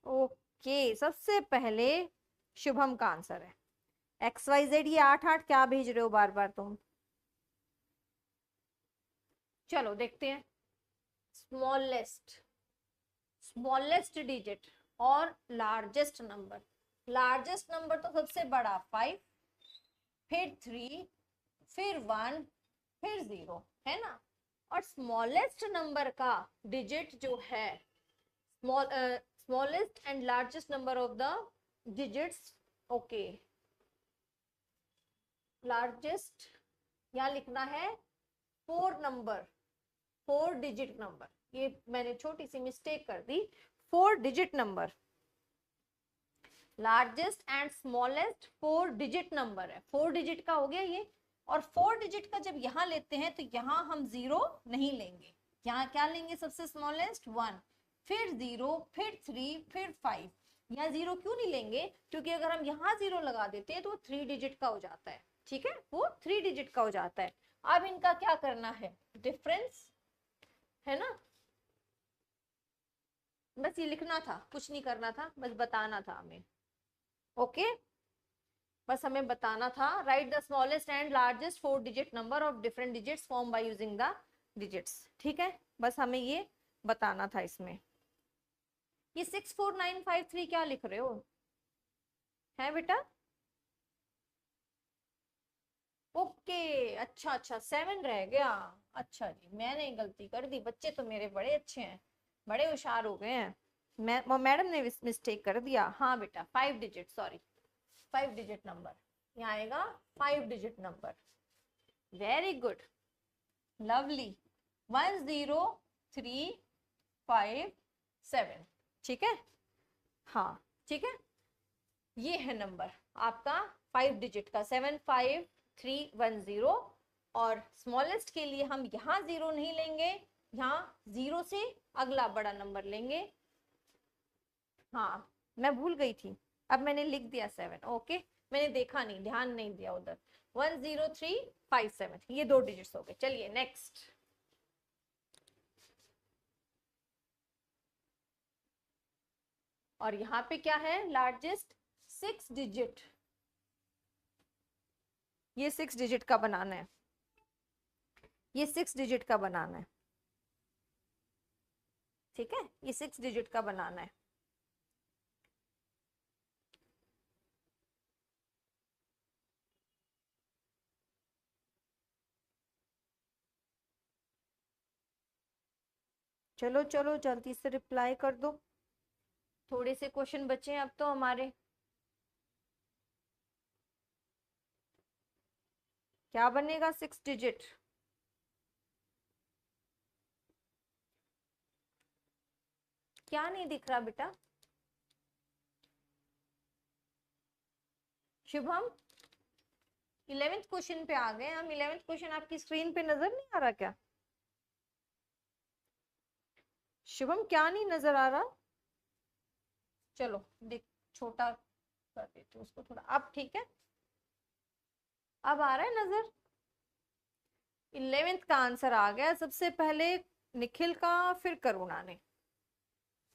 Okay, सबसे पहले शुभम का आंसर है XYZ, ये 8 8 क्या भेज रहे हो बार बार तुम? चलो देखते हैं। स्मॉलेस्ट, स्मॉलेस्ट डिजिट और लार्जेस्ट नंबर, लार्जेस्ट नंबर तो सबसे बड़ा 5, फिर 3, फिर 1, फिर 0, है ना। और स्मॉलेस्ट नंबर का डिजिट जो है, smallest and largest number of the digits, okay. Largest यहाँ लिखना है 4 नंबर, 4 डिजिट नंबर, ये मैंने छोटी सी मिस्टेक कर दी, 4 digit number. Largest and smallest 4 digit number है, 4 डिजिट का हो गया ये। और 4 डिजिट का जब यहाँ लेते हैं तो यहाँ हम 0 नहीं लेंगे, यहाँ क्या लेंगे? सबसे स्मॉलेस्ट 1, फिर 0, फिर 3, फिर 5। यहाँ 0 क्यों नहीं लेंगे? क्योंकि अगर हम यहाँ 0 लगा देते हैं तो वो 3 डिजिट का हो जाता है, ठीक है, वो 3 डिजिट का हो जाता है। अब इनका क्या करना है? डिफरेंस, है ना। बस ये लिखना था, कुछ नहीं करना था, बस बताना था हमें, ओके। बस हमें बताना था, right the smallest and largest 4 digit number of different digits form by using the digits, ठीक है। बस हमें ये बताना था इसमें। ये 64953 क्या लिख रहे हो? है बेटा? ओके, अच्छा अच्छा, 7 रह गया। अच्छा जी, मैंने गलती कर दी, बच्चे तो मेरे बड़े अच्छे हैं, बड़े होशियार हो गए हैं। मैडम ने मिस्टेक कर दिया। हाँ बेटा, 5 डिजिट, सॉरी 5 डिजिट नंबर, यहाँ आएगा 5 digit number. Very good, lovely. 10357, ठीक है, हाँ ठीक है। ये है नंबर आपका 5 डिजिट का, 75310। और स्मॉलेस्ट के लिए हम यहाँ 0 नहीं लेंगे, यहाँ 0 से अगला बड़ा नंबर लेंगे। हाँ, मैं भूल गई थी, अब मैंने लिख दिया 7, ओके। मैंने देखा नहीं, ध्यान नहीं दिया उधर। 10357, ये 2 डिजिट्स हो गए। चलिए नेक्स्ट। और यहाँ पे क्या है? लार्जेस्ट 6 डिजिट, ये 6 डिजिट का बनाना है, ये 6 डिजिट का बनाना है, ठीक है, ये 6 डिजिट का बनाना है। चलो चलो जल्दी से रिप्लाई कर दो, थोड़े से क्वेश्चन बचे हैं अब तो हमारे। क्या बनेगा 6 डिजिट? क्या नहीं दिख रहा बेटा? शुभम 11th क्वेश्चन पे आ गए हम। 11th क्वेश्चन आपकी स्क्रीन पे नजर नहीं आ रहा क्या? शुभम क्या नहीं नजर आ रहा? चलो देख, छोटा कर देते उसको थोड़ा। अब ठीक है, अब आ रहा है नजर? 11th का आंसर आ गया सबसे पहले निखिल का, फिर करुणा ने।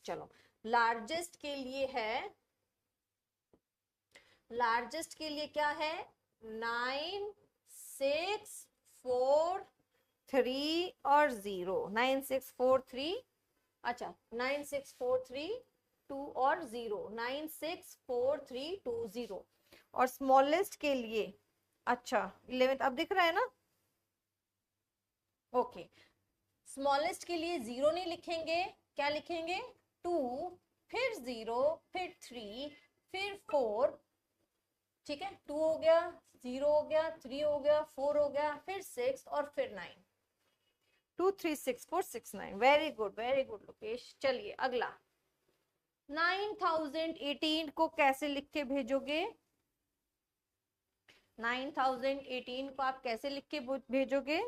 चलो लार्जेस्ट के लिए है, लार्जेस्ट के लिए क्या है? 9 6 4 3 और 0। 9 6 4 3, अच्छा 9 6 4 3 2 और 0। 9 6 4 3 2 0। और स्मॉलेस्ट के लिए, अच्छा 11th अब दिख रहा है ना? ओके, स्मॉलेस्ट के लिए 0 नहीं लिखेंगे, क्या लिखेंगे? 2, फिर 0, फिर 3, फिर 4। ठीक है, 2 हो गया, 0 हो गया, 3 हो गया, 4 हो गया, फिर 6 और फिर 9। 2 3 6 4 6 9। Very good Lokesh. चलिए अगला, 9018 को कैसे लिख के भेजोगे? 9018 को आप कैसे लिख के भेजोगे?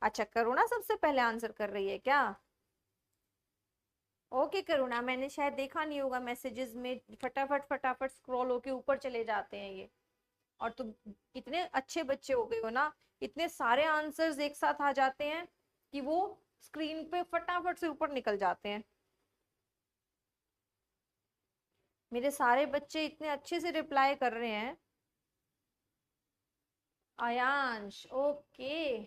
अच्छा करुणा सबसे पहले आंसर कर रही है क्या? ओके करुणा, मैंने शायद देखा नहीं होगा मैसेजेस में, फटाफट फटाफट स्क्रॉल होके ऊपर चले जाते हैं ये। और तुम इतने अच्छे बच्चे हो गए हो ना, इतने सारे आंसर्स एक साथ आ जाते हैं कि वो स्क्रीन पे फटाफट से ऊपर निकल जाते हैं। मेरे सारे बच्चे इतने अच्छे से रिप्लाई कर रहे हैं। Aayansh, okay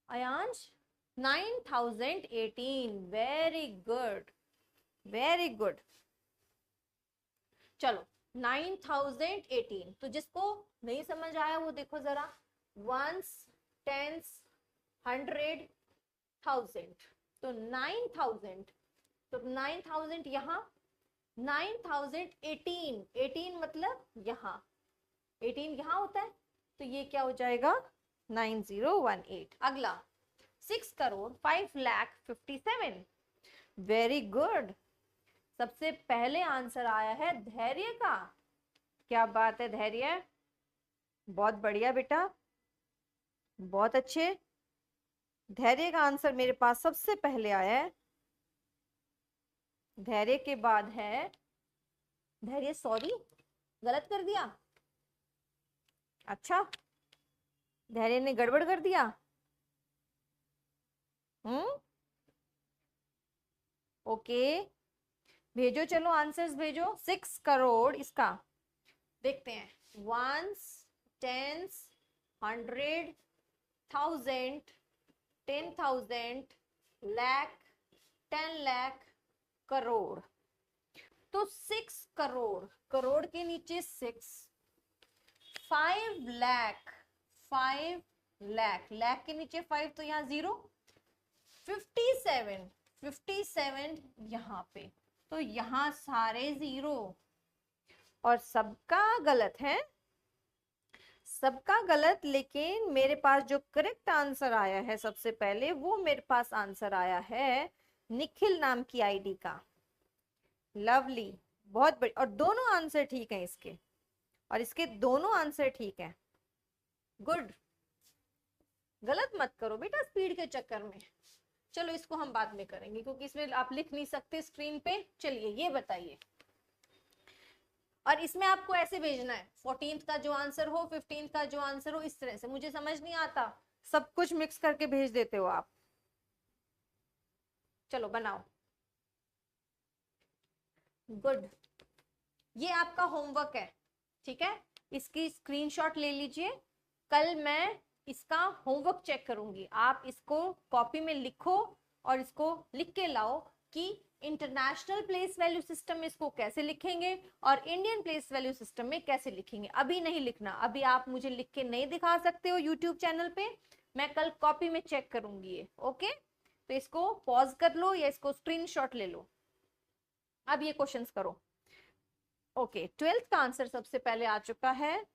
Aayansh 9018, very good very good. चलो 9018, तो जिसको नहीं समझ आया वो देखो जरा, वंस टेंस हंड्रेड थाउजेंड, तो 9000, तो 9000 यहाँ, 9018, 18 मतलब यहाँ, 18 यहाँ होता है, तो ये क्या हो जाएगा? 9018। अगला 6,05,57,। वेरी गुड, सबसे पहले आंसर आया है धैर्य का। क्या बात है धैर्य, बहुत बढ़िया बेटा, बहुत अच्छे। धैर्य का आंसर मेरे पास सबसे पहले आया है। धैर्य के बाद है, धैर्य सॉरी गलत कर दिया। अच्छा धैर्य ने गड़बड़ कर दिया। ओके भेजो, चलो आंसर्स भेजो। 6 करोड़ इसका देखते हैं, ones tens hundred thousand 10,000 lakh 10 lakh crore. तो 6 करोड़, करोड़ के नीचे 6, 5 लाख 5 लाख, लाख के नीचे 5 तो यहाँ 0, 57 57 यहाँ पे, तो यहाँ सारे 0 और सबका गलत है, सबका गलत। लेकिन मेरे पास जो करेक्ट आंसर आया है सबसे पहले, वो मेरे पास आंसर आया है निखिल नाम की आईडी का। लवली, बहुत बड़ी, और दोनों आंसर ठीक हैं इसके, और इसके दोनों आंसर ठीक हैं। गुड, गलत मत करो बेटा स्पीड के चक्कर में। चलो इसको हम बाद में करेंगे क्योंकि इसमें आप लिख नहीं सकते स्क्रीन पे। चलिए ये बताइए, और इसमें आपको ऐसे भेजना है, 14th का जो आंसर हो, 15th का जो आंसर हो, इस तरह से। मुझे समझ नहीं आता, सब कुछ मिक्स करके भेज देते हो आप। चलो बनाओ, गुड, ये आपका होमवर्क है, ठीक है? इसकी स्क्रीनशॉट ले लीजिए, कल मैं इसका होमवर्क चेक करूंगी। आप इसको कॉपी में लिखो और इसको लिख के लाओ कि इंटरनेशनल प्लेस वैल्यू सिस्टम में इसको कैसे लिखेंगे और इंडियन प्लेस वैल्यू सिस्टम में कैसे लिखेंगे। अभी नहीं लिखना, अभी आप मुझे लिख के नहीं दिखा सकते हो यूट्यूब चैनल पे, मैं कल कॉपी में चेक करूंगी ये। ओके, तो इसको पॉज कर लो या इसको स्क्रीनशॉट ले लो। अब ये क्वेश्चंस करो। ओके 12th का आंसर सबसे पहले आ चुका है।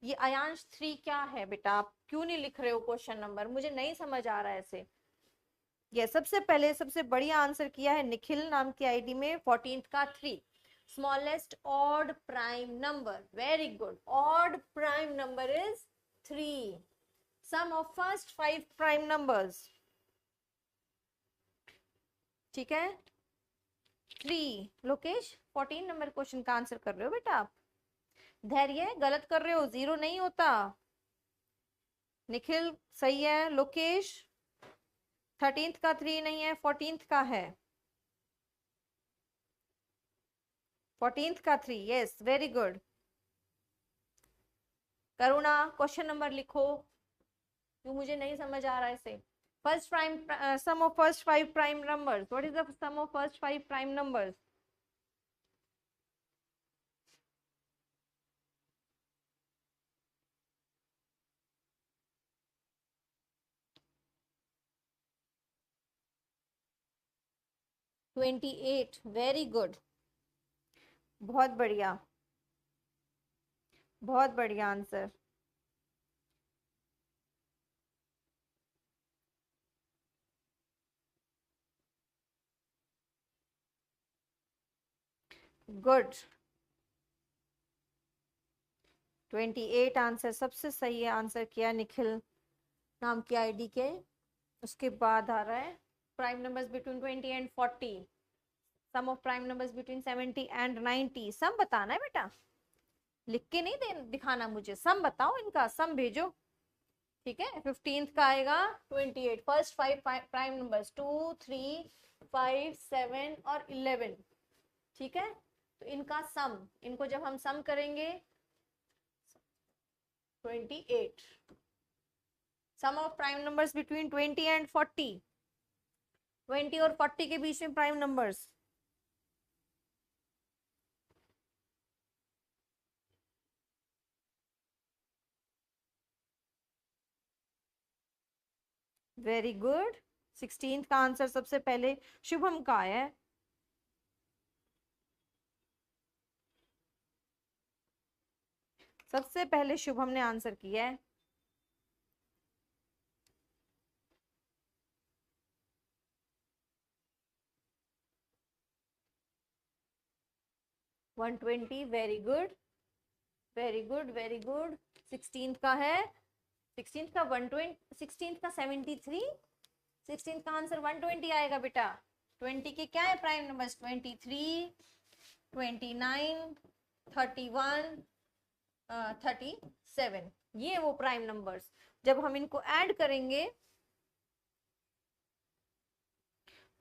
ये अयांश 3 क्या है बेटा? आप क्यों नहीं लिख रहे हो क्वेश्चन नंबर? मुझे नहीं समझ आ रहा है ऐसे। ये सबसे पहले सबसे बढ़िया आंसर किया है निखिल नाम की आईडी में, 14th का 3। Smallest odd prime number, very good, odd prime number is 3। Sum of first 5 prime numbers, ठीक है, 3। लोकेश 14 नंबर क्वेश्चन का आंसर कर रहे हो बेटा आप। धैर्य गलत कर रहे हो, 0 नहीं होता। निखिल सही है। लोकेश 13th का 3 नहीं है, 14th का है। 14th का 3, yes, very good. Karuna question number लिखो, क्यों मुझे नहीं समझ आ रहा है इसे। First prime, sum of first 5 prime numbers, what is the sum of first 5 prime numbers? Twenty eight, very good, बहुत बढ़िया, बहुत बढ़िया आंसर। गुड, 28 आंसर सबसे सही है, आंसर किया निखिल नाम की आईडी के। उसके बाद आ रहा है prime numbers between 20 and 40, sum of prime numbers between 70 and 90। Sum बताना है बेटा, लिख के नहीं दिखाना मुझे, सम बताओ, इनका सम भेजो, ठीक है। 15th का आएगा 28। फर्स्ट 5 प्राइम नंबर्स 2, 3, 5, 7 और 11, ठीक है। तो इनका सम, इनको जब हम सम करेंगे 28। Sum of prime numbers between 20 and 40, 20 और 40 के बीच में prime numbers. Very good. 16th का आंसर सबसे पहले शुभम का है। सबसे पहले शुभम ने आंसर किया है। One 120, very good, very good, very good. 16th का है, 16th का 120, 16th का 73, 16th का आंसर 120 आएगा बेटा। 20 के क्या है प्राइम नंबर्स? 23, 29, 31, 37, ये वो प्राइम नंबर्स। जब हम इनको ऐड करेंगे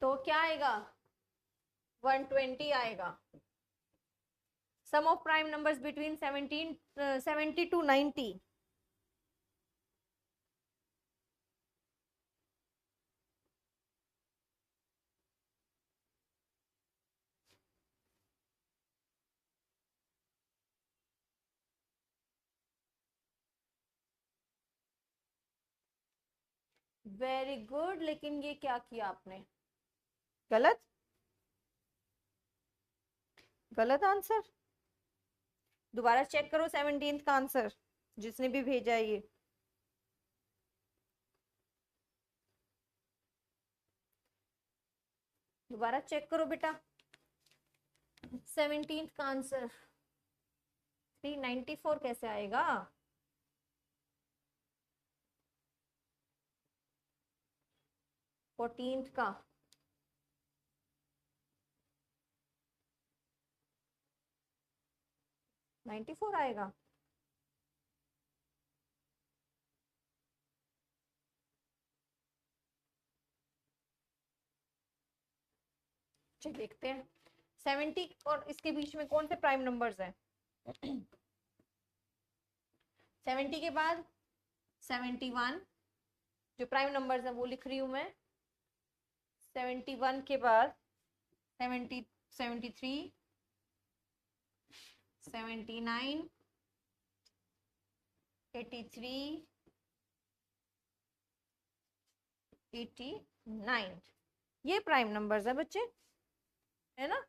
तो क्या आएगा? 120 आएगा। Sum of prime numbers between 70 to 90। Very good, लेकिन ये क्या किया आपने? गलत, गलत आंसर। दोबारा चेक करो 17th का आंसर, जिसने भी भेजा है ये। दोबारा चेक करो बेटा, 17th का आंसर 394 कैसे आएगा? फोर्टींथ का 94 आएगा। चलिए देखते हैं 70 और इसके बीच में कौन से प्राइम नंबर्स हैं। 70 के बाद 71 जो प्राइम नंबर्स हैं वो लिख रही हूं मैं। 71 के बाद 70, 73, 79, 83, 89, ये प्राइम नंबर्स है बच्चे, है ना।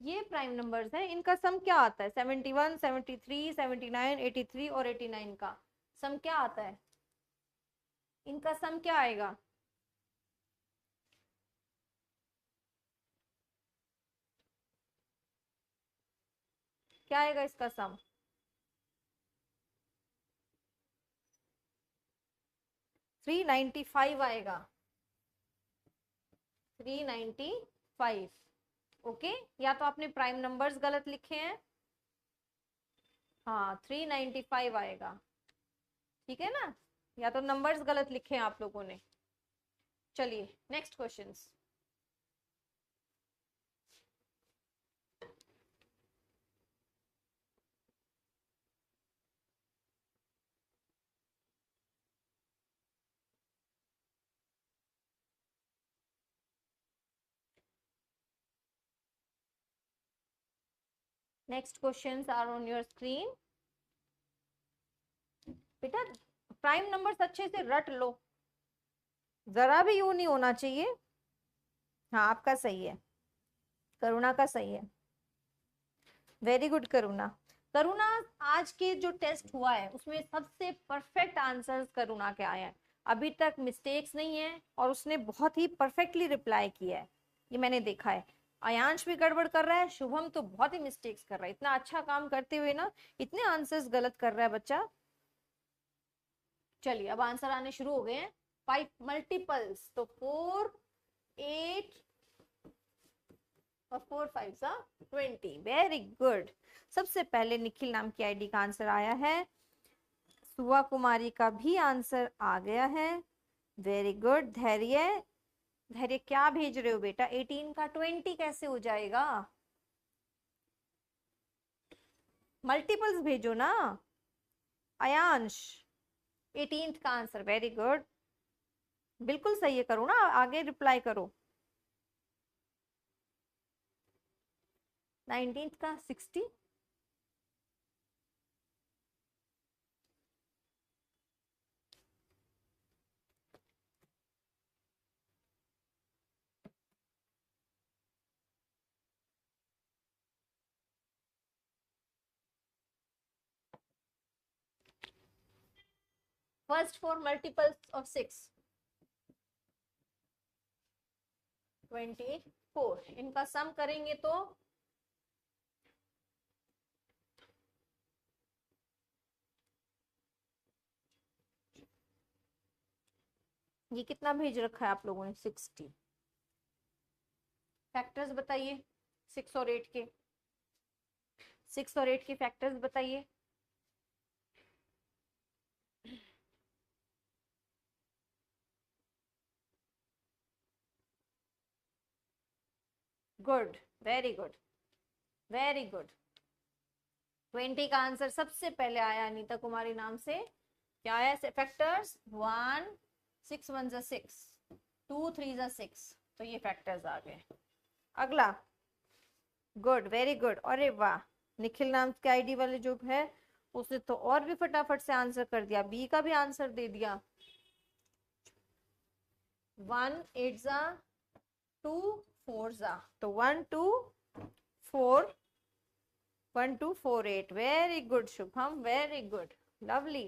ये प्राइम नंबर्स हैं, इनका सम क्या आता है? 71, 73, 79, 83 और 89 का सम क्या आता है? इनका सम क्या आएगा? क्या आएगा इसका सम? 395 आएगा, 395। ओके, या तो आपने प्राइम नंबर्स गलत लिखे हैं। हाँ, 395 आएगा, ठीक है ना? या तो नंबर्स गलत लिखे हैं आप लोगों ने। चलिए next questions. Next questions are on your screen. बेटा प्राइम नंबर्स अच्छे से रट लो, जरा भी यूं नहीं होना चाहिए। हाँ आपका सही है, करुणा का सही है, वेरी गुड करुणा। करुणा, आज के जो टेस्ट हुआ है उसमें सबसे परफेक्ट आंसर्स करुणा के आए हैं, अभी तक मिस्टेक्स नहीं है और उसने बहुत ही परफेक्टली रिप्लाई किया है, ये मैंने देखा है। अयांश भी गड़बड़ कर रहा है, शुभम तो बहुत ही मिस्टेक्स कर रहा है, इतना अच्छा काम करते हुए ना इतने आंसर्स गलत कर रहा है बच्चा। चलिए अब आंसर आने शुरू हो गए हैं। 5 मल्टीपल्स तो 4, 8 और 4 5 20। Very good. सबसे पहले निखिल नाम की आईडी का आंसर आया है, सुवा कुमारी का भी आंसर आ गया है, वेरी गुड। धैर्य, धैर्य क्या भेज रहे हो बेटा? 18 का 20 कैसे हो जाएगा? मल्टीपल्स भेजो ना। अयांश 18th का आंसर, वेरी गुड, बिल्कुल सही है। करो ना, आगे रिप्लाई करो। 19th का 60, फर्स्ट 4 मल्टीपल्स ऑफ 6, 24। इनका सम करेंगे तो ये कितना भेज रखा है आप लोगों ने? 60। फैक्टर्स बताइए 6 और 8 के, 6 और 8 के फैक्टर्स बताइए। Good, very good, very good. 20 का आंसर सबसे पहले आया अनीता कुमारी नाम से। क्या आया फैक्टर्स? 1 6 1 6, 2 3 6, तो ये फैक्टर्स आ गए। अगला, गुड, वेरी गुड। अरे वाह, निखिल नाम के आईडी वाले जो है उसने तो और भी फटाफट से आंसर कर दिया, बी का भी आंसर दे दिया। 1 8 2 4 तो 1 2 4, 1 2 4 8। Very good Shubham, very good, lovely.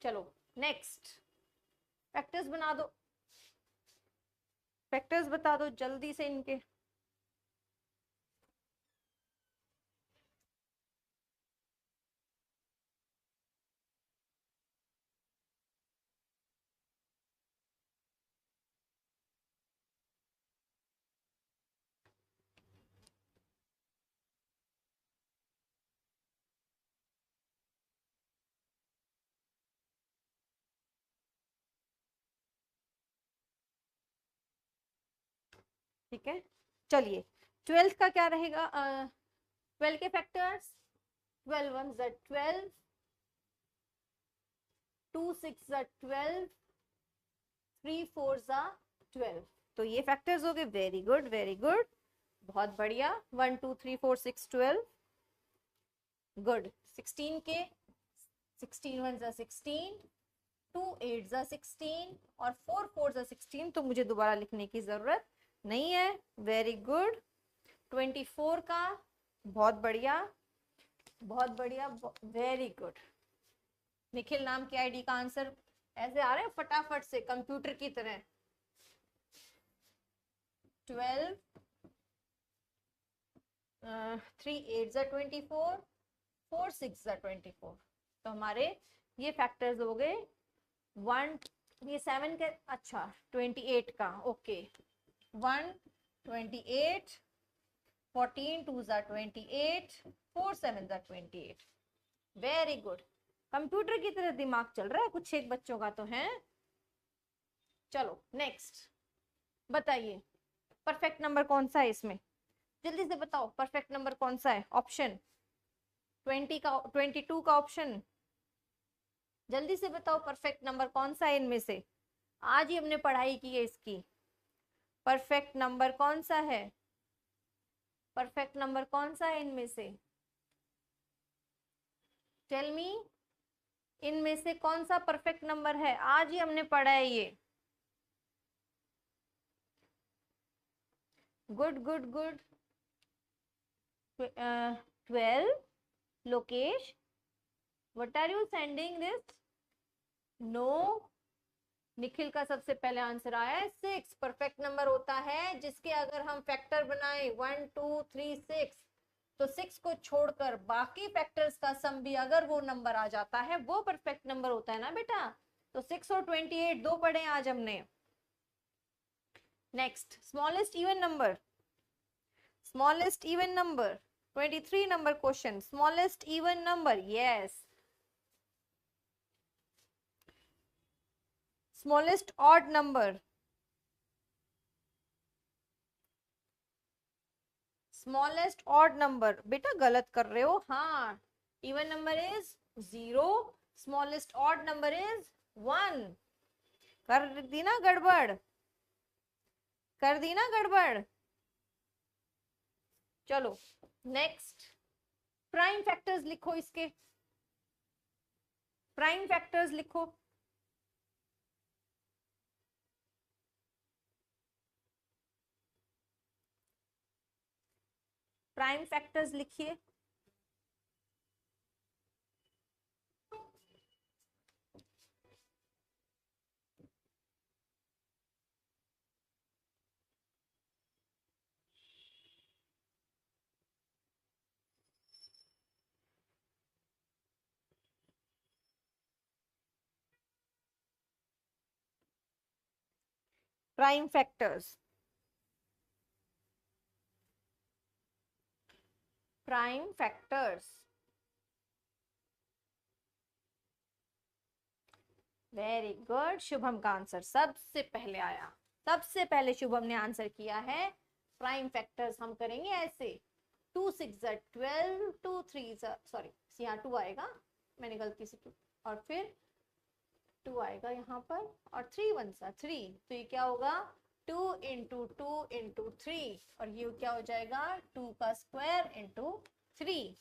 चलो नेक्स्ट, फैक्टर्स बना दो, फैक्टर्स बता दो जल्दी से इनके। ठीक है, चलिए 12 का क्या रहेगा? 12 के फैक्टर्स, 12 1 12, 2 6 12, 3 4 12, तो ये फैक्टर्स हो गए। वेरी गुड, वेरी गुड, बहुत बढ़िया। 1 2 3 4 6 12, गुड। 16 के, 16 1 16, 2 8 16 और 4 4 16, तो मुझे दोबारा लिखने की जरूरत नहीं है। Very good. 24 का, बहुत बढ़िया, बहुत बढ़िया, वेरी गुड। निखिल नाम की आईडी का आंसर ऐसे आ रहे हैं फटाफट से, कंप्यूटर की तरह। 12, 3 8 जा 24, 4 6 जा 24। तो हमारे ये फैक्टर्स हो गए 1, ये 7 के, अच्छा 28 का, ओके 1 28, 14 2 जा 28, 4 7 जा 28। वेरी गुड, कंप्यूटर की तरह दिमाग चल रहा है कुछ एक बच्चों का तो है। चलो नेक्स्ट बताइए, परफेक्ट नंबर कौन सा है इसमें, जल्दी से बताओ परफेक्ट नंबर कौन सा है। ऑप्शन 20 का, 22 का ऑप्शन, जल्दी से बताओ परफेक्ट नंबर कौन सा है इनमें से। आज ही हमने पढ़ाई की है इसकी। परफेक्ट नंबर कौन सा है, परफेक्ट नंबर कौन सा है इनमें से, टेल मी, इनमें से कौन सा परफेक्ट नंबर है, आज ही हमने पढ़ा है ये। Good good good. 12, Lokesh, what are you sending this, no. Nikhil का सबसे पहले आंसर आया है 6। परफेक्ट नंबर होता है जिसके अगर हम फैक्टर बनाए 1 2 3 6, तो 6 को छोड़कर बाकी फैक्टर्स का सम भी अगर वो नंबर आ जाता है वो परफेक्ट नंबर होता है ना बेटा। तो 6 और 28 दो पढ़े आज हमने। Next, smallest even number, smallest even number 23 number question, smallest even number, yes. Smallest odd number, smallest odd number, बेटा गलत कर रहे हो, हाँ even number is 0, smallest odd number is 1। कर दी ना गड़बड़, कर दी ना गड़बड़। चलो नेक्स्ट, प्राइम फैक्टर्स लिखो इसके, प्राइम फैक्टर्स लिखो। प्राइम फैक्टर्स लिखिए। Prime factors, prime factors, very good. Shubham का आंसर सबसे पहले आया, सबसे पहले शुभम ने आंसर किया है। प्राइम फैक्टर्स हम करेंगे ऐसे, 2 6 12, 2 3 सॉरी यहाँ 2 आएगा, मैंने गलती से 2, और फिर 2 आएगा यहाँ पर, और 3 1 3, तो ये क्या होगा 2 इंटू 2 इंटू 3, और ये क्या हो जाएगा 2 का square into 3।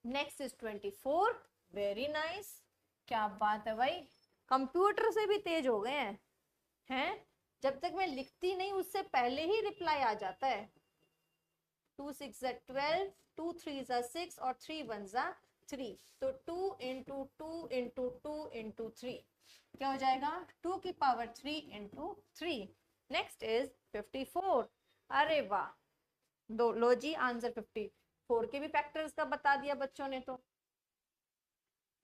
Next is 24, very nice, क्या बात है भाई, कंप्यूटर से भी तेज हो गए हैं। जब तक मैं लिखती नहीं उससे पहले ही रिप्लाई आ जाता है। 2 6 12, 2 3 6, और 3 1 3, तो 2 इंटू 2 इंटू 2 इंटू 3 क्या हो जाएगा 2 की पावर 3 इंटू 3। Next is 54। अरे वाह, दो लो जी आंसर 54 के भी फैक्टर्स का बता दिया बच्चों ने। तो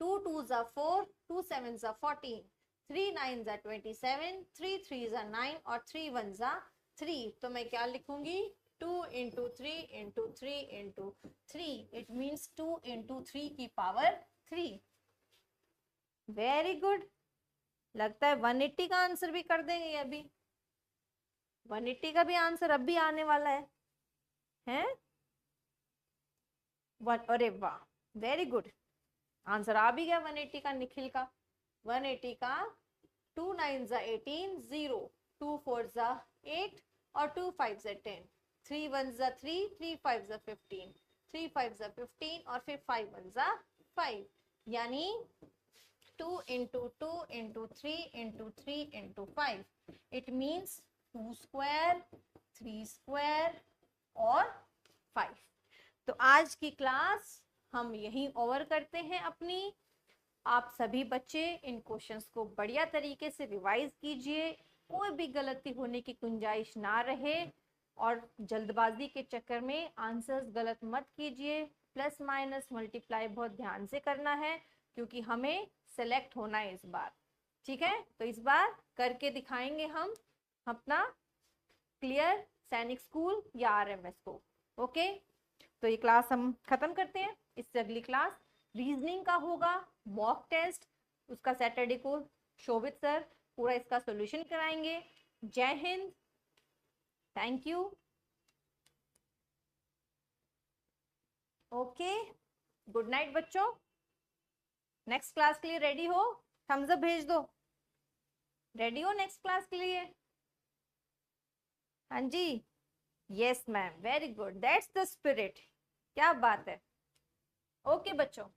2 2 4, 2 7 14, 3 9 27, 3 3 9, और 3 1 3। तो मैं क्या लिखूंगी 2 into 3 into 3 into 3, it means 2 into 3 की पावर 3। वेरी गुड, लगता है 180 का आंसर भी कर देंगे अभी, 180 का भी आंसर अब भी आने वाला है? अरे वाह, वेरी गुड, आंसर आ भी गया 180 का निखिल का। 180 का 2 9 18, 0, 2 4 8, और 2 5 10, 3 1 3, 3 5 15, 3 5 15, और फिर 5 1 5, यानी 2 into 2 into 3 into 3 into 5, it means 2 square, 3 square, और 5। तो आज की क्लास हम यहीं ओवर करते हैं अपनी। आप सभी बच्चे इन क्वेश्चंस को बढ़िया तरीके से रिवाइज कीजिए, कोई भी गलती होने की गुंजाइश ना रहे, और जल्दबाजी के चक्कर में आंसर्स गलत मत कीजिए। प्लस माइनस मल्टीप्लाई बहुत ध्यान से करना है, क्योंकि हमें सेलेक्ट होना है इस बार। ठीक है, तो इस बार करके दिखाएंगे हम अपना क्लियर सैनिक स्कूल या आरएमएस को। ओके, तो ये क्लास हम खत्म करते हैं। इससे अगली क्लास रीजनिंग का होगा, मॉक टेस्ट, उसका सैटरडे को शोभित सर पूरा इसका सॉल्यूशन कराएंगे। जय Hind, thank you. Okay, good night बच्चों। नेक्स्ट क्लास के लिए रेडी हो? थम्स अप भेज दो। रेडी हो नेक्स्ट क्लास के लिए? हाँ जी, yes ma'am, very good, that's the spirit. क्या बात है। ओके बच्चों।